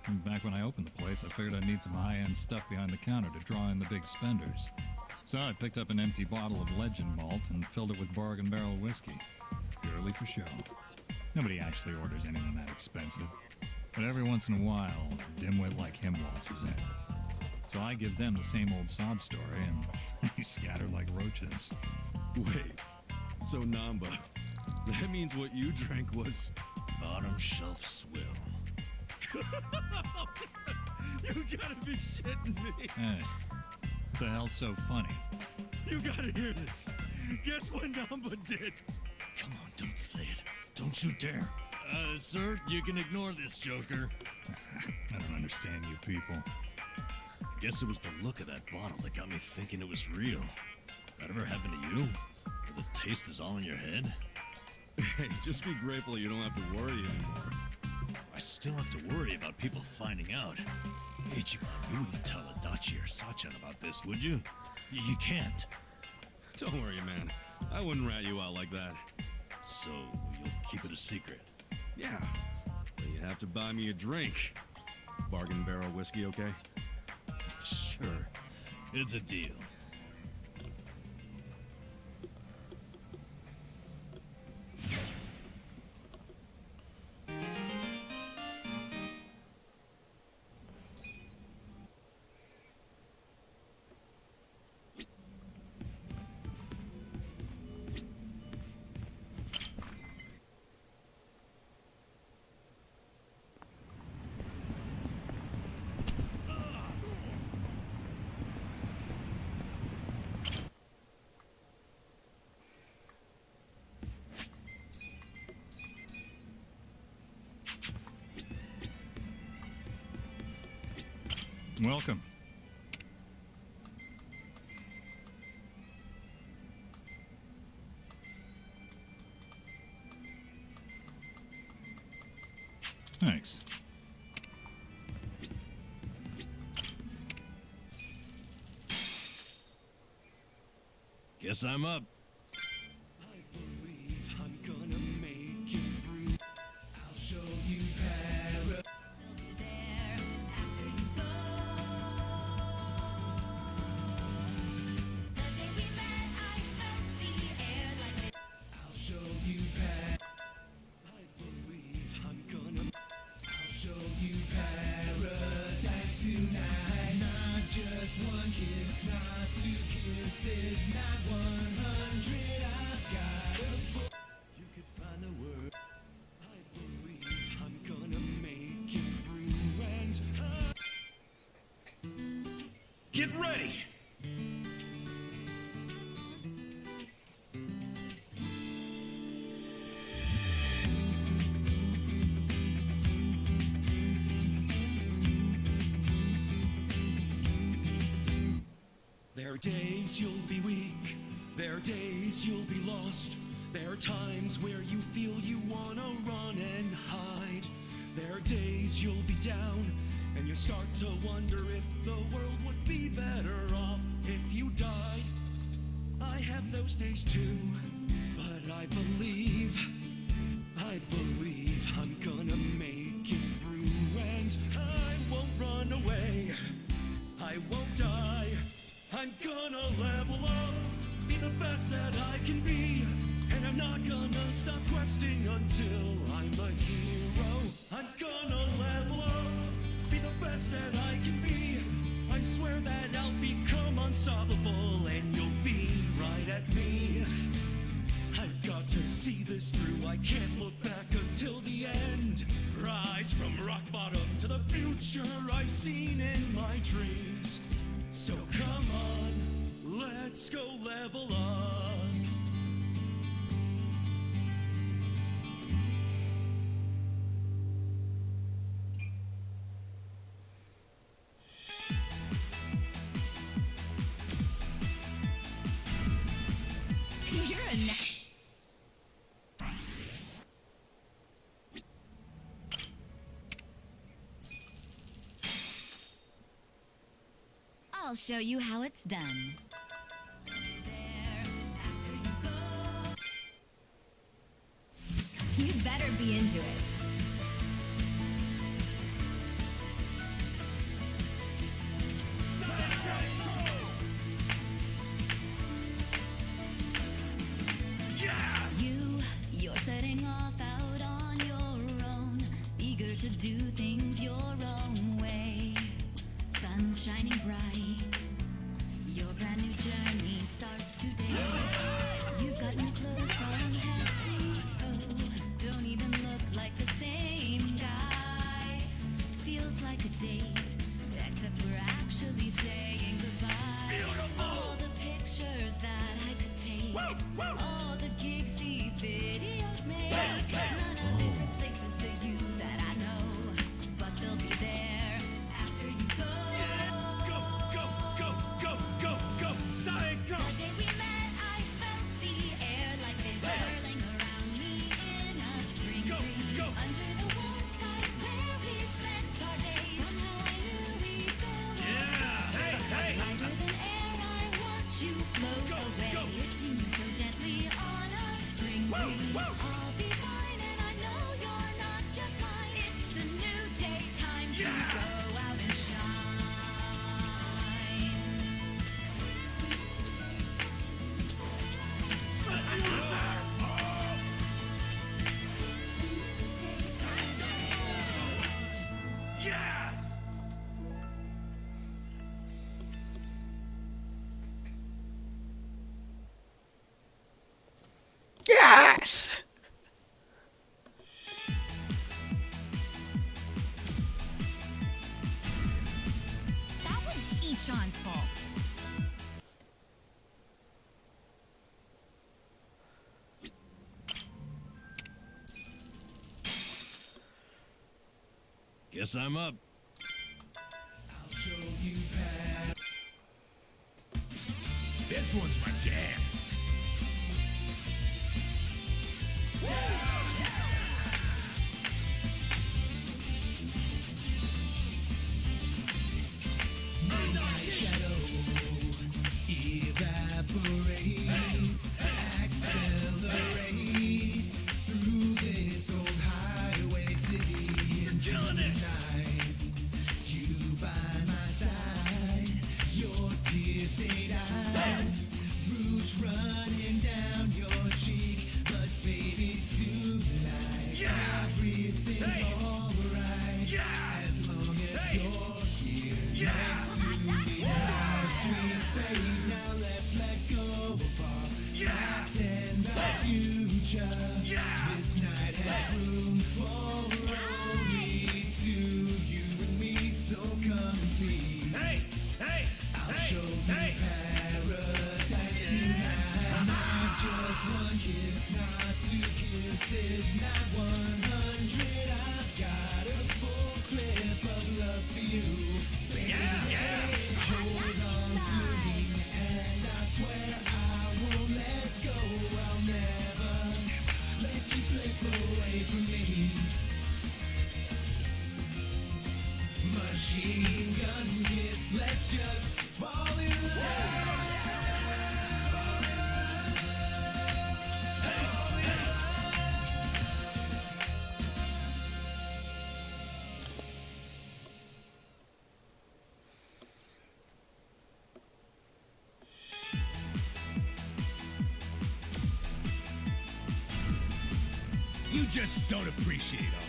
And back when I opened the place, I figured I'd need some high-end stuff behind the counter to draw in the big spenders. So I picked up an empty bottle of Legend malt and filled it with bargain barrel whiskey. Purely for show. Nobody actually orders anything that expensive. But every once in a while, a dimwit like him waltzes in. So I give them the same old sob story, and they scatter like roaches. Wait, so Namba, that means what you drank was... bottom shelf swill. You gotta be shitting me. Hey, what the hell's so funny? You gotta hear this. Guess what Namba did? Come on, don't say it. Don't you dare. Sir, you can ignore this, Joker. I don't understand you people. Guess it was the look of that bottle that got me thinking it was real. That ever happened to you? Where the taste is all in your head? Hey, just be grateful you don't have to worry anymore. I still have to worry about people finding out. Ichiban, you wouldn't tell Adachi or Sachan about this, would you? You can't. Don't worry, man. I wouldn't rat you out like that. So, you'll keep it a secret? Yeah. But you have to buy me a drink. Bargain barrel whiskey, okay? Sure. It's a deal. Welcome. Thanks. Guess I'm up. Get ready! There are days you'll be weak, there are days you'll be lost. There are times where you feel you wanna run and hide. There are days you'll be down, and you start to wonder if the world would be better off if you died. I have those days too, but I believe I'm gonna make it through, and I won't run away, I won't die. I'm gonna level up, be the best that I can be, and I'm not gonna stop questing until I'm a hero. I'm gonna level up, be the best that I can be. I swear that I'll become unstoppable, and you'll beam right at me. I've got to see this through, I can't look back until the end. Rise from rock bottom to the future I've seen in my dreams. So come on, let's go level up. You're a I'll show you how it's done. You better be into it. You're setting off out on your own, eager to do things your own way. Sun's shining bright, your brand new journey starts today. You've got new clothes from head to toe, don't even look like the same guy. Feels like a date, except we're actually saying goodbye. All the pictures that I could take, all the gigs these videos make, none of it replaces the you that I know, but they'll be there after you go. Go! Sonic, go! The day we met, I felt the air like this, swirling around me in a spring breeze. Under the warm skies where we spent our days, somehow I knew we'd go. Hey! Lighter than air, I watch you float away, lifting you so gently on a spring breeze. I'll be fine, and I know you're not just mine. It's a new day, time to go out and shine. Yes! Yes! That was Ichan's fault. Guess I'm up. I'll show This one's my jam. Midnight shadow evaporates, accelerate through this old highway city into the night. You by my side, your tear-stained eyes, rouge running down your cheek, but baby tonight everything's alright as long as you're here next to me. Now, sweet babe, now let's let go of our past and the future. This night has room for only two, you and me, so come and see. I'll show you paradise tonight. Not just one kiss, not two kisses, not 100. I've got a full clip of love for you. Baby, hold on to me, and I swear I won't let go. I'll never let you slip away from me. Machine gun kiss, let's just fall in love. You just don't appreciate art.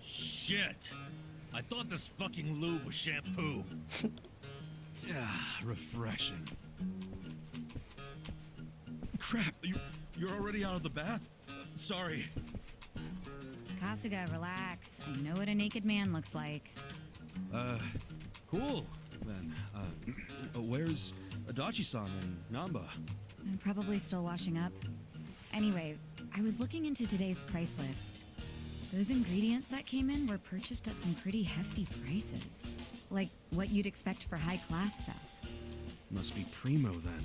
Shit! I thought this fucking lube was shampoo. Yeah, refreshing. Crap, you're already out of the bath? Sorry. Kasuga, relax. I know what a naked man looks like. Cool. Then, where's Adachi-san and Namba? I'm probably still washing up. Anyway, I was looking into today's price list. Those ingredients that came in were purchased at some pretty hefty prices. Like what you'd expect for high-class stuff. Must be primo then.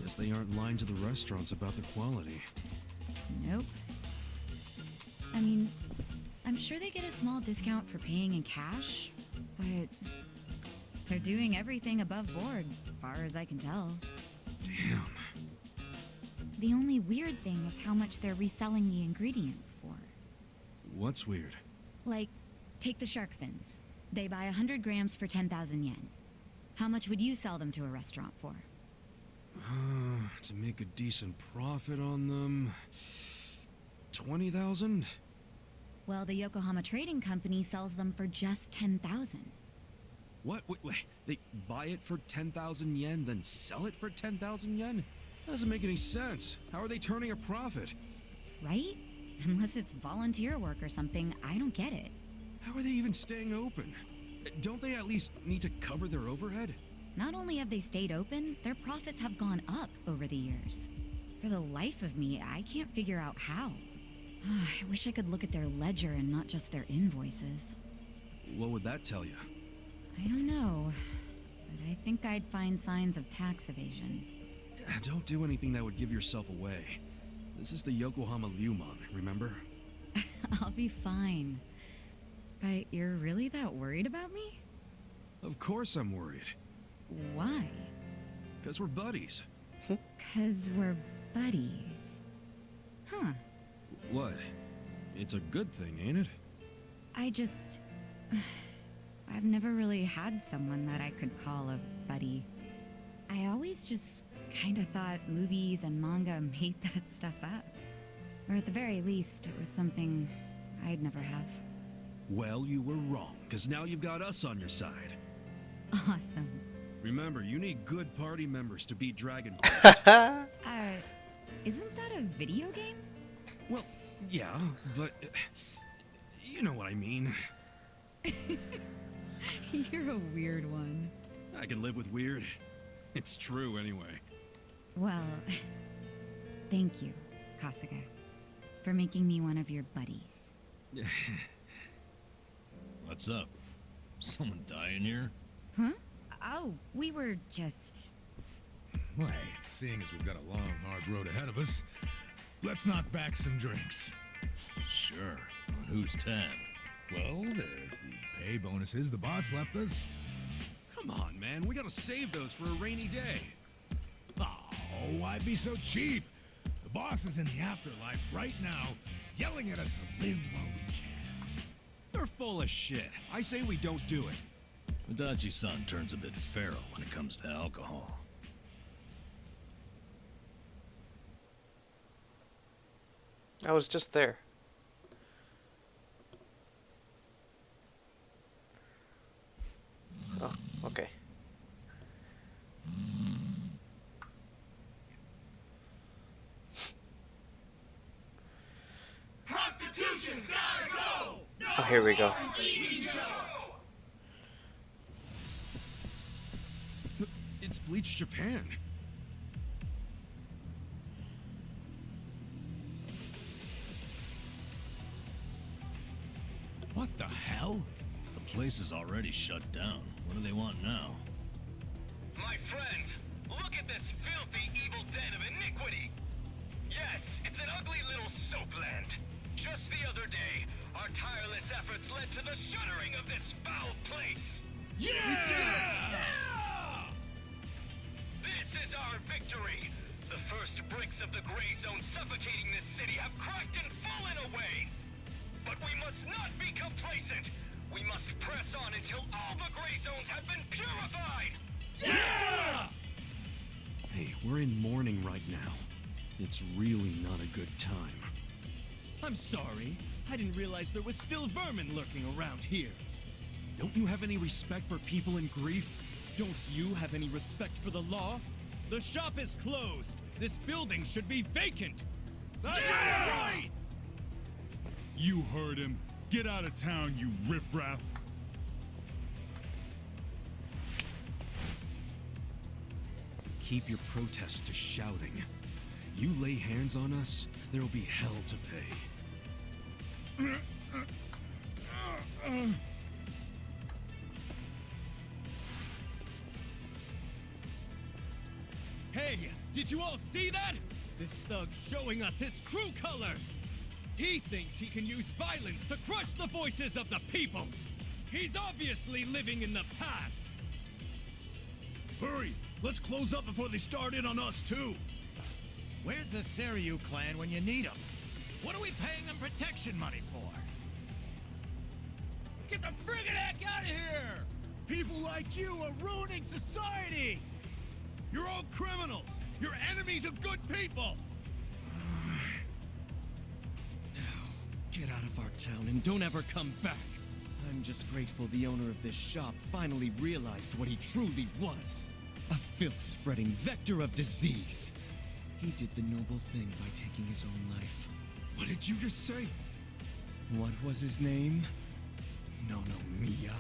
Guess they aren't lying to the restaurants about the quality. Nope. I mean, I'm sure they get a small discount for paying in cash, but they're doing everything above board, far as I can tell. Damn. The only weird thing is how much they're reselling the ingredients for. What's weird? Like, take the shark fins. They buy 100 grams for 10,000 yen. How much would you sell them to a restaurant for? To make a decent profit on them... 20,000? Well, the Yokohama Trading Company sells them for just 10,000. What? Wait, they buy it for 10,000 yen, then sell it for 10,000 yen? That doesn't make any sense. How are they turning a profit? Right? Unless it's volunteer work or something, I don't get it. How are they even staying open? Don't they at least need to cover their overhead? Not only have they stayed open, their profits have gone up over the years. For the life of me, I can't figure out how. I wish I could look at their ledger and not just their invoices. What would that tell you? I don't know, but I think I'd find signs of tax evasion. Don't do anything that would give yourself away. This is the Yokohama Ryumon, remember? I'll be fine. But you're really that worried about me? Of course I'm worried. Why? Because we're buddies. 'Cause we're buddies. Huh. What? It's a good thing, ain't it? I've never really had someone that I could call a buddy. I always just kinda thought movies and manga made that stuff up. Or at the very least, it was something I'd never have. Well, you were wrong, because now you've got us on your side. Awesome. Remember, you need good party members to beat Dragon Quest. Isn't that a video game? Well, yeah, but you know what I mean. You're a weird one. I can live with weird. It's true anyway. Well, thank you, Kasuga, for making me one of your buddies. What's up? Someone dying here? Huh? Oh, we were just... Well, hey, seeing as we've got a long, hard road ahead of us, let's knock back some drinks. Sure. On whose tab? Well, there's the pay bonuses the boss left us. Come on, man. We gotta save those for a rainy day. Oh, why be so cheap? The boss is in the afterlife right now, yelling at us to live while we can. They're full of shit. I say we don't do it. Adachi-san turns a bit feral when it comes to alcohol. I was just there. Oh, okay. Prostitution's gotta go! Oh, here we go. It's Bleach Japan. What the hell? The place is already shut down. What do they want now? My friends, look at this filthy, evil den of iniquity! Yes, it's an ugly little soapland. Just the other day, our tireless efforts led to the shuttering of this foul place. Yeah! This is our victory! The first bricks of the gray zone suffocating this city have cracked and fallen away! But we must not be complacent! We must press on until all the gray zones have been purified! Yeah! Hey, we're in mourning right now. It's really not a good time. I'm sorry. I didn't realize there was still vermin lurking around here. Don't you have any respect for people in grief? Don't you have any respect for the law? The shop is closed. This building should be vacant. That's right! You heard him. Get out of town, you riffraff. Keep your protests to shouting. You lay hands on us, there'll be hell to pay. Hey, did you all see that? This thug's showing us his true colors. He thinks he can use violence to crush the voices of the people. He's obviously living in the past. Hurry! Let's close up before they start in on us, too! Where's the Seiryu clan when you need them? What are we paying them protection money for? Get the friggin' heck out of here! People like you are ruining society! You're all criminals! You're enemies of good people! Get out of our town and don't ever come back. I'm just grateful the owner of this shop finally realized what he truly was. A filth-spreading vector of disease. He did the noble thing by taking his own life. What did you just say? What was his name? No, Mia.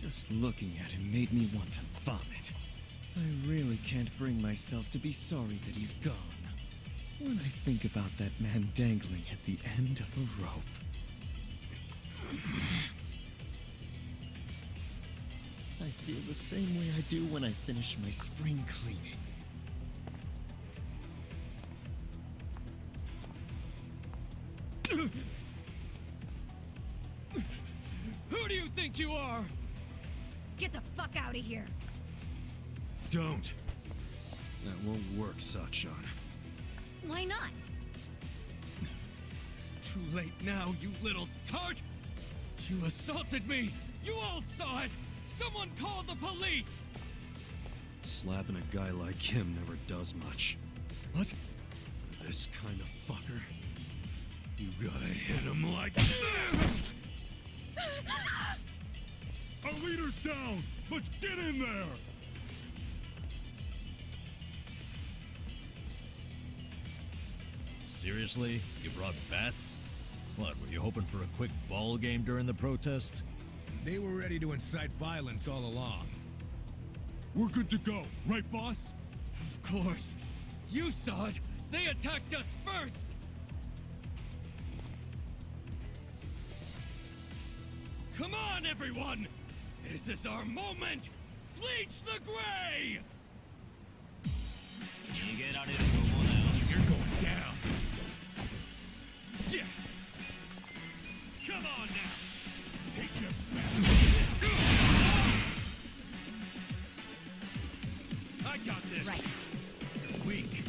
Just looking at him made me want to vomit. I really can't bring myself to be sorry that he's gone. When I think about that man dangling at the end of a rope. I feel the same way I do when I finish my spring cleaning. Who do you think you are? Get the fuck out of here! Don't. That won't work, Sachan. Why not? Too late now, you little tart! You assaulted me! You all saw it! Someone call the police! Slapping a guy like him never does much. What? This kind of fucker. You gotta hit him like this! Our leader's down! Let's get in there! Seriously? You brought bats? What, were you hoping for a quick ball game during the protest? They were ready to incite violence all along. We're good to go, right, boss? Of course. You saw it! They attacked us first! Come on, everyone! This is our moment! Bleach the gray! You're going down! Yeah! Come on now! Take your I got this! Right. You're weak.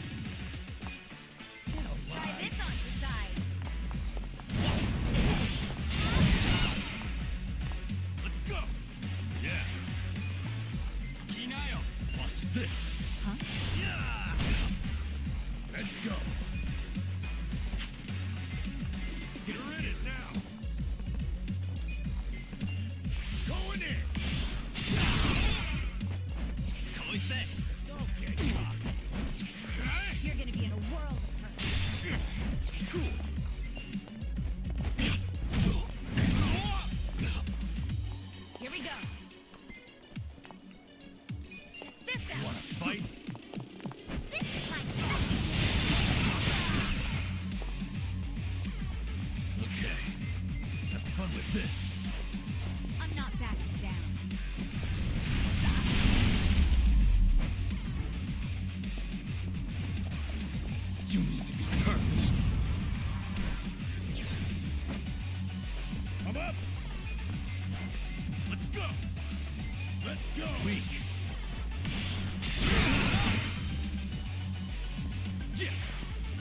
Try this on your side. Let's go! Yeah! Kinayo! Watch this! Huh? Yeah! Let's go! You're in it now! Going in! Don't get caught! You're gonna be in a world of hurt. Cool! Here we go. Check this out. Wanna fight? This is my Okay. Have fun with this. I'm not backing down. You need to be hurt! I'm up! Let's go! Let's go! Weak. Yeah!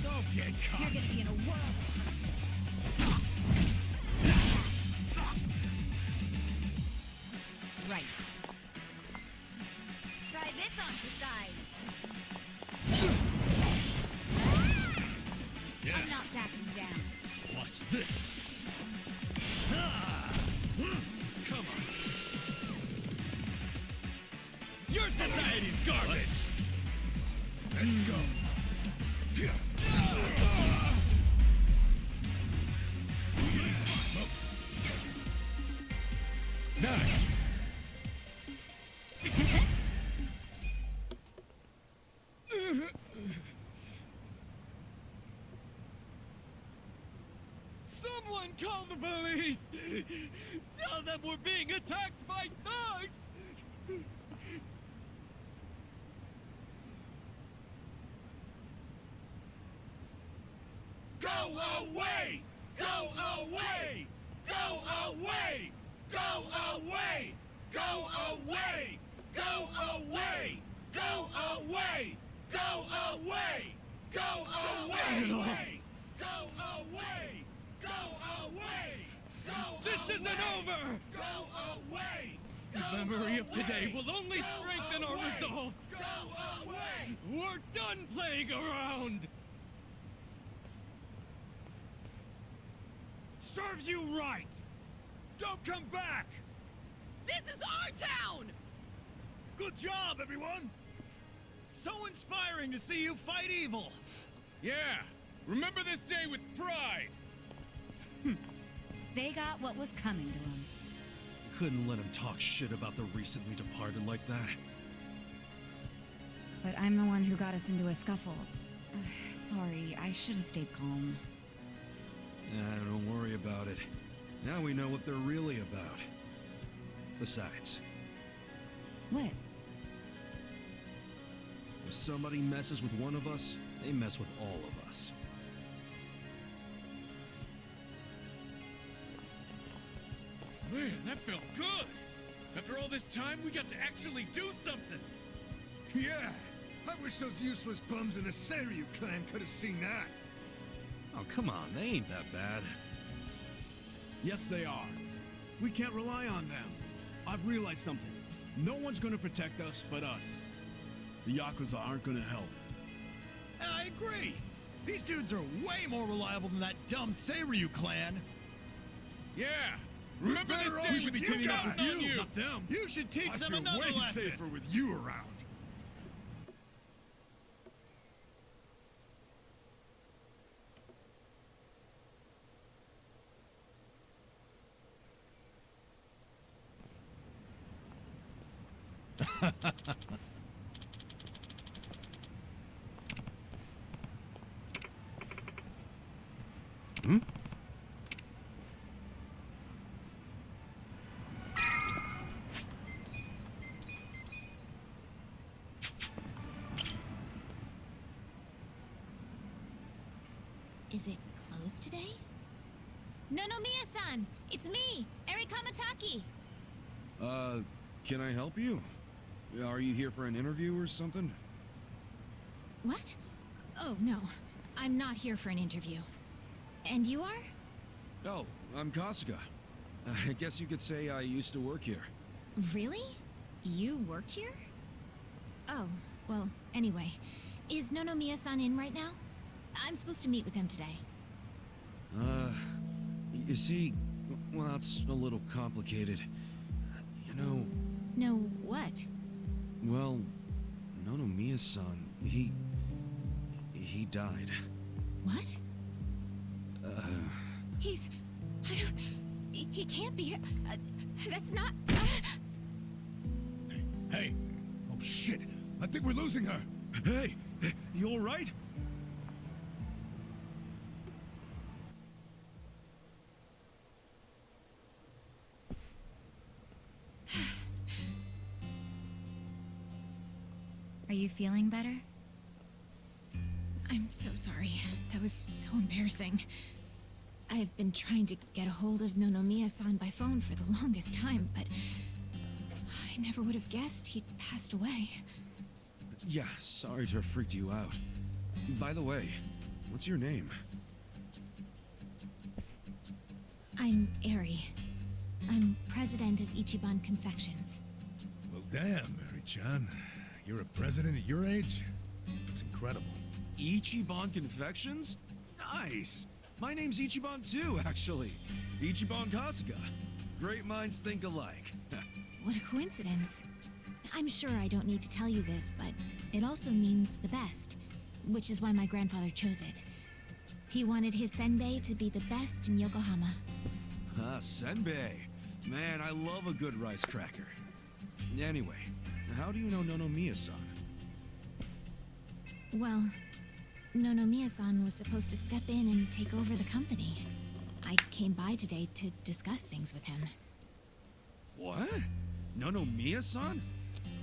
Don't get caught! You're gonna be in a world of hurt. Right. Try this on your side. Yeah. I'm not backing down. Watch this! Come on. Your society's garbage! Let's go! Nice! Someone call the police! Tell them we're being attacked by thugs! Go away! Go away! Go away! Go away! Go away! Go away! Go away! Go away! Go away! Go away! Go away! Go This isn't over! Go away! The memory of today will only strengthen our resolve! Go away! We're done playing around! Serves you right! Don't come back! This is our town! Good job, everyone! So inspiring to see you fight evil! Yeah, remember this day with pride! They got what was coming to them. Couldn't let him talk shit about the recently departed like that. But I'm the one who got us into a scuffle. Sorry, I should have stayed calm. Don't worry about it. Now we know what they're really about. Besides, What? if somebody messes with one of us, they mess with all of us. Man, that felt good! After all this time, we got to actually do something! Yeah! I wish those useless bums in the Seiryu clan could have seen that. Oh, come on, they ain't that bad. Yes, they are. We can't rely on them. I've realized something. No one's gonna protect us but us. The Yakuza aren't gonna help. I agree. These dudes are way more reliable than that dumb Seiryu clan. Yeah! Remember this day We should be with teaming up with on you, not them. You should teach I them feel another way lesson. safer with you around. Hmm? Is it closed today? Nonomiya-san! It's me, Eri Kamataki! Can I help you? Are you here for an interview or something? What? Oh, no. I'm not here for an interview. And you are? Oh, I'm Kasuga. I guess you could say I used to work here. Really? You worked here? Oh, well, anyway. Is Nonomiya-san in right now? I'm supposed to meet with him today. You see, well, it's a little complicated. You know... No, what? Well, Nonomiya-san, he died. What? He's... I don't... He can't be... that's not... Hey! Oh shit! I think we're losing her! Hey! You alright? Are you feeling better? I'm so sorry. That was so embarrassing. I've been trying to get a hold of Nonomiya-san by phone for the longest time, but I never would have guessed he'd passed away. Yeah, sorry to have freaked you out. By the way, what's your name? I'm Eri. I'm president of Ichiban Confections. Well, damn, Mary-chan. You're a president at your age? That's incredible. Ichiban Confections? Nice! My name's Ichiban too, actually. Ichiban Kasuga. Great minds think alike. What a coincidence. I'm sure I don't need to tell you this, but it also means the best, which is why my grandfather chose it. He wanted his senbei to be the best in Yokohama. Ah, senbei. Man, I love a good rice cracker. Anyway, how do you know Nonomiya-san? Well, Nonomiya-san was supposed to step in and take over the company. I came by today to discuss things with him. What? Nonomiya-san?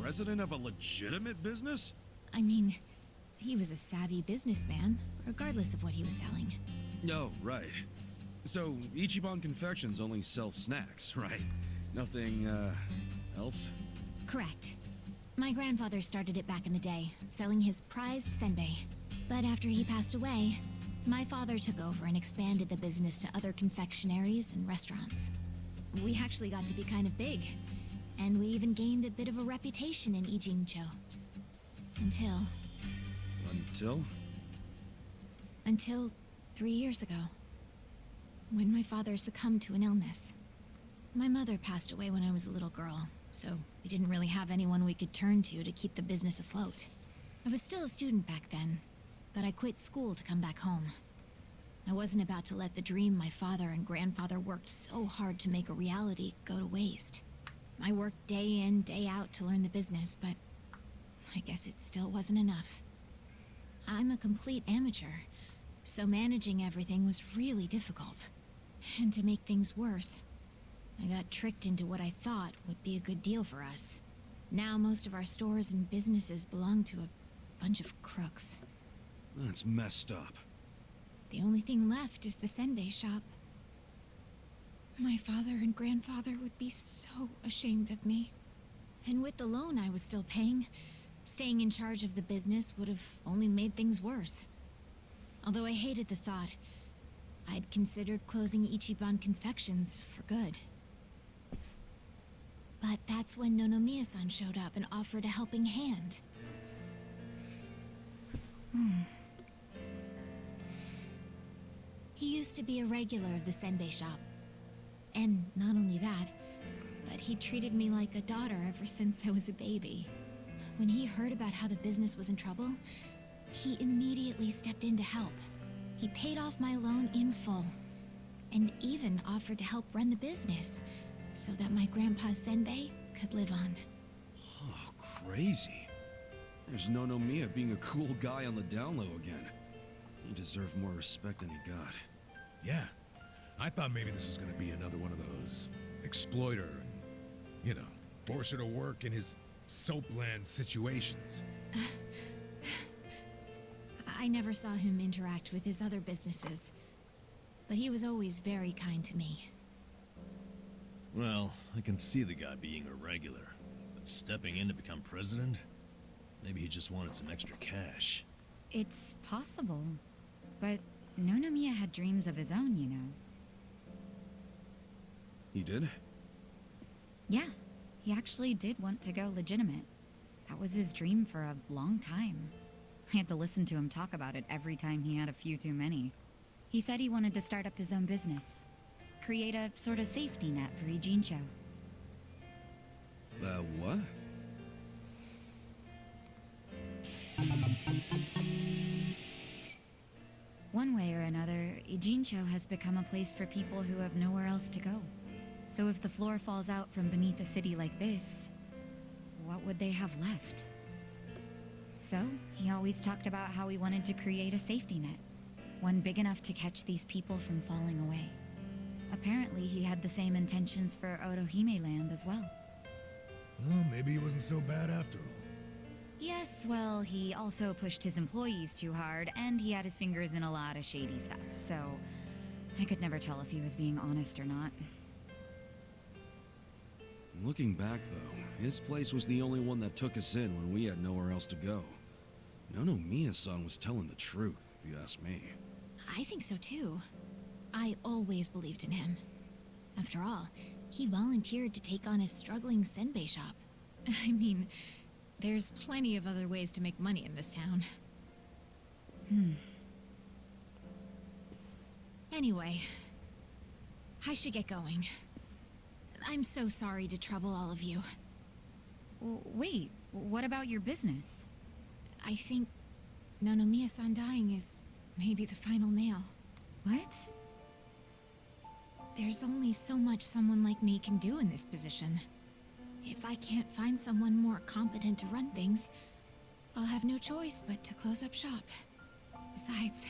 President of a legitimate business? I mean, he was a savvy businessman, regardless of what he was selling. Oh, right. So, Ichiban Confections only sells snacks, right? Nothing, else? Correct. My grandfather started it back in the day, selling his prized senbei. But after he passed away, my father took over and expanded the business to other confectionaries and restaurants. We actually got to be kind of big, and we even gained a bit of a reputation in Ijincho. Until... Until 3 years ago, when my father succumbed to an illness. My mother passed away when I was a little girl, so we didn't really have anyone we could turn to keep the business afloat. I was still a student back then, but I quit school to come back home. I wasn't about to let the dream my father and grandfather worked so hard to make a reality go to waste. I worked day in, day out to learn the business, but I guess it still wasn't enough. I'm a complete amateur, so managing everything was really difficult. And to make things worse, I got tricked into what I thought would be a good deal for us. Now most of our stores and businesses belong to a bunch of crooks. That's messed up. The only thing left is the senbei shop. My father and grandfather would be so ashamed of me. And with the loan I was still paying, staying in charge of the business would have only made things worse. Although I hated the thought, I'd considered closing Ichiban Confections for good. But that's when Nonomiya-san showed up and offered a helping hand. He used to be a regular of the senbei shop. And not only that, but he treated me like a daughter ever since I was a baby. When he heard about how the business was in trouble, he immediately stepped in to help. He paid off my loan in full, and even offered to help run the business, so that my grandpa's senbei could live on. Oh, crazy. There's Nonomiya being a cool guy on the down low again. He deserved more respect than he got. Yeah. I thought maybe this was gonna be another one of those exploiter and, you know, force her to work in his soapland situations. I never saw him interact with his other businesses, but he was always very kind to me. Well, I can see the guy being a regular, but stepping in to become president? Maybe he just wanted some extra cash. It's possible, but Nonomiya had dreams of his own, you know. He did? Yeah, he actually did want to go legitimate. That was his dream for a long time. I had to listen to him talk about it every time he had a few too many. He said he wanted to start up his own business. Create a sort of safety net for Ijincho. What? One way or another, Ijincho has become a place for people who have nowhere else to go. So if the floor falls out from beneath a city like this, what would they have left? So, he always talked about how he wanted to create a safety net. One big enough to catch these people from falling away. Apparently, he had the same intentions for Otohime Land as well. Well, maybe he wasn't so bad after all. Yes, well, he also pushed his employees too hard, and he had his fingers in a lot of shady stuff, so I could never tell if he was being honest or not. Looking back, though, his place was the only one that took us in when we had nowhere else to go. Nonomiya-san was telling the truth, if you ask me. I think so too. I always believed in him. After all, he volunteered to take on his struggling senbei shop. I mean, there's plenty of other ways to make money in this town. Anyway, I should get going. I'm so sorry to trouble all of you. Wait, what about your business? I think Nonomiya-san dying is maybe the final nail. What? There's only so much someone like me can do in this position. If I can't find someone more competent to run things, I'll have no choice but to close up shop. Besides,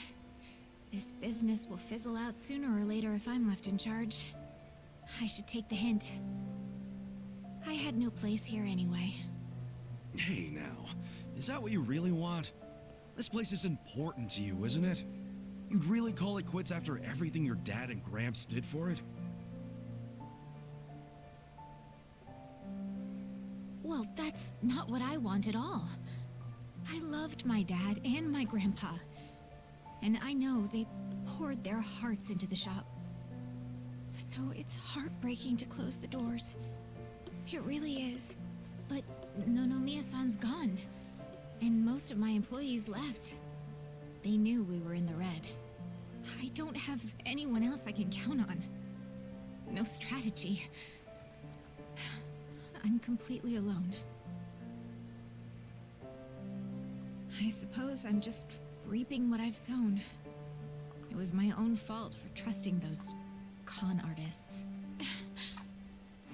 this business will fizzle out sooner or later if I'm left in charge. I should take the hint. I had no place here anyway. Hey now, is that what you really want? This place is important to you, isn't it? You'd really call it quits after everything your dad and Gramps did for it? Well, that's not what I want at all. I loved my dad and my grandpa. And I know they poured their hearts into the shop. So it's heartbreaking to close the doors. It really is. But Nonomiya-san's gone. And most of my employees left. They knew we were in the red. I don't have anyone else I can count on. No strategy. I'm completely alone. I suppose I'm just reaping what I've sown. It was my own fault for trusting those con artists.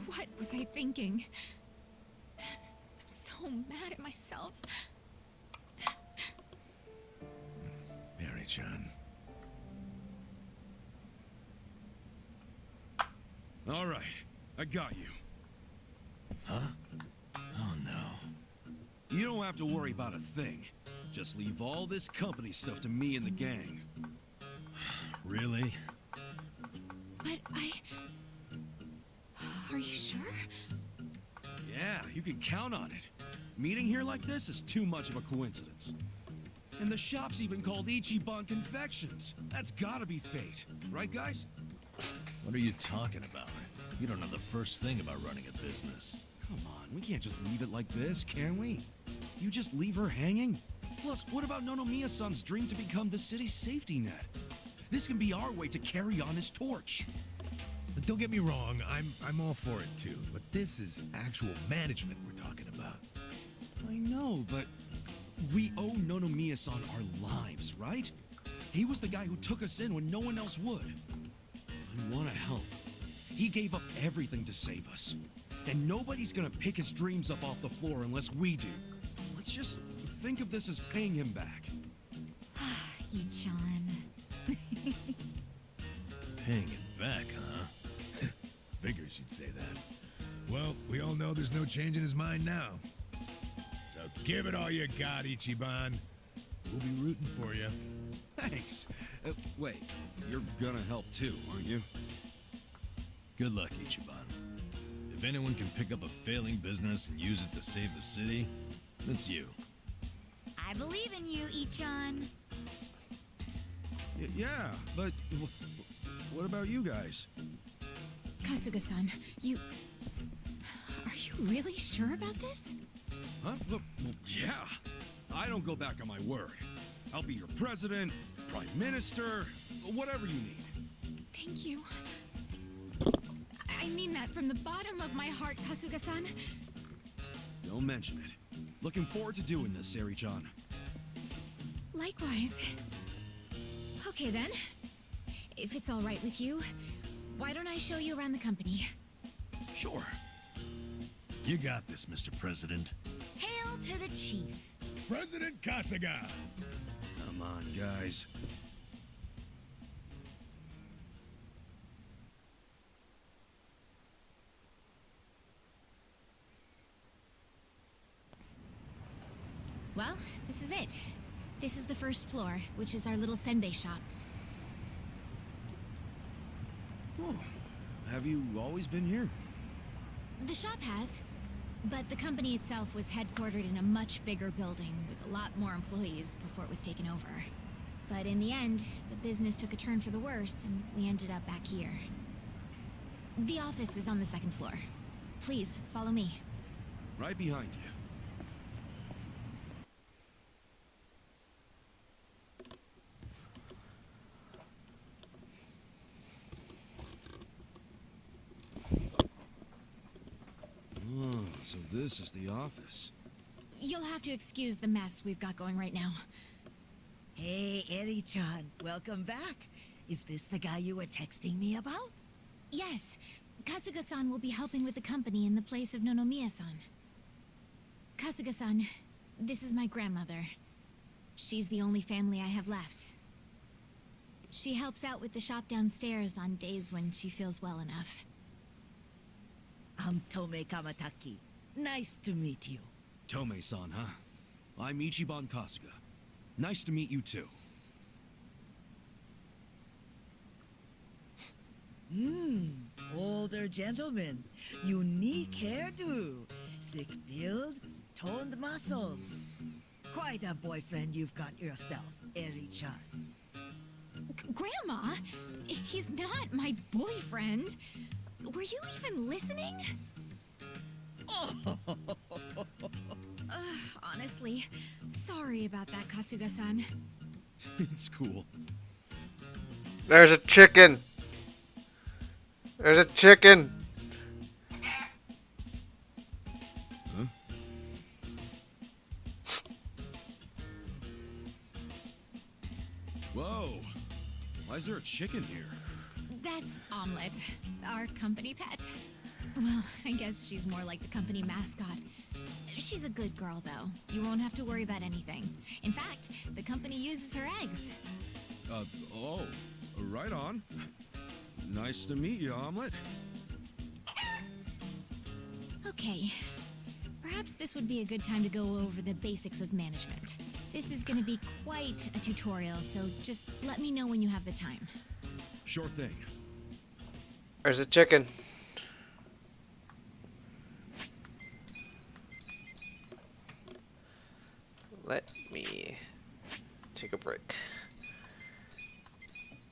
What was I thinking? I'm so mad at myself. Mary-chan. All right, I got you. Huh? Oh no. You don't have to worry about a thing. Just leave all this company stuff to me and the gang. Really? But Are you sure? Yeah, you can count on it. Meeting here like this is too much of a coincidence. And the shop's even called Ichiban Confections. That's gotta be fate. Right, guys? What are you talking about? You don't know the first thing about running a business. Come on, we can't just leave it like this, can we? You just leave her hanging? Plus, what about Nonomiya-san's dream to become the city's safety net? This can be our way to carry on his torch. Don't get me wrong, I'm all for it too, but this is actual management we're talking about. I know, but we owe Nonomiya-san our lives, right? He was the guy who took us in when no one else would. I want to help. He gave up everything to save us. And nobody's gonna pick his dreams up off the floor unless we do. Let's just think of this as paying him back. Ichan. Paying him back, huh? Figures you'd say that. Well, we all know there's no change in his mind now. So give it all you got, Ichiban. We'll be rooting for you. Thanks. Wait, you're gonna help too, aren't you? Good luck, Ichiban. If anyone can pick up a failing business and use it to save the city, it's you. I believe in you, Ichan. Yeah, but what about you guys? Kasuga-san, you... Are you really sure about this? Huh? Well, yeah. I don't go back on my word. I'll be your president, prime minister, whatever you need. Thank you. I mean that from the bottom of my heart, Kasuga-san. Don't mention it. Looking forward to doing this, Sari-chan. Likewise. Okay then. If it's all right with you, why don't I show you around the company? Sure. You got this, Mr. President. Hail to the chief. President Kasuga! Come on, guys. Well, this is it. This is the first floor, which is our little senbei shop. Oh, have you always been here? The shop has, but the company itself was headquartered in a much bigger building with a lot more employees before it was taken over. But in the end, the business took a turn for the worse, and we ended up back here. The office is on the second floor. Please, follow me. Right behind you. Oh, so this is the office. You'll have to excuse the mess we've got going right now. Hey, Eri-chan, welcome back. Is this the guy you were texting me about? Yes, Kasuga-san will be helping with the company in the place of Nonomiya-san. Kasuga-san, this is my grandmother. She's the only family I have left. She helps out with the shop downstairs on days when she feels well enough. I'm Tome Kamataki. Nice to meet you. Tome-san, huh? I'm Ichiban Kasuga. Nice to meet you too. Older gentleman. Unique hairdo. Thick build, toned muscles. Quite a boyfriend you've got yourself, Eri-chan. Grandma? He's not my boyfriend. Were you even listening? Honestly, sorry about that, Kasuga-san. It's cool. There's a chicken. There's a chicken. Huh? Whoa. Why is there a chicken here? That's Omelette, our company pet. Well, I guess she's more like the company mascot. She's a good girl, though. You won't have to worry about anything. In fact, the company uses her eggs. Oh, right on. Nice to meet you, Omelette. Okay. Perhaps this would be a good time to go over the basics of management. This is gonna be quite a tutorial, so just let me know when you have the time. Sure thing. There's a chicken. Let me take a break.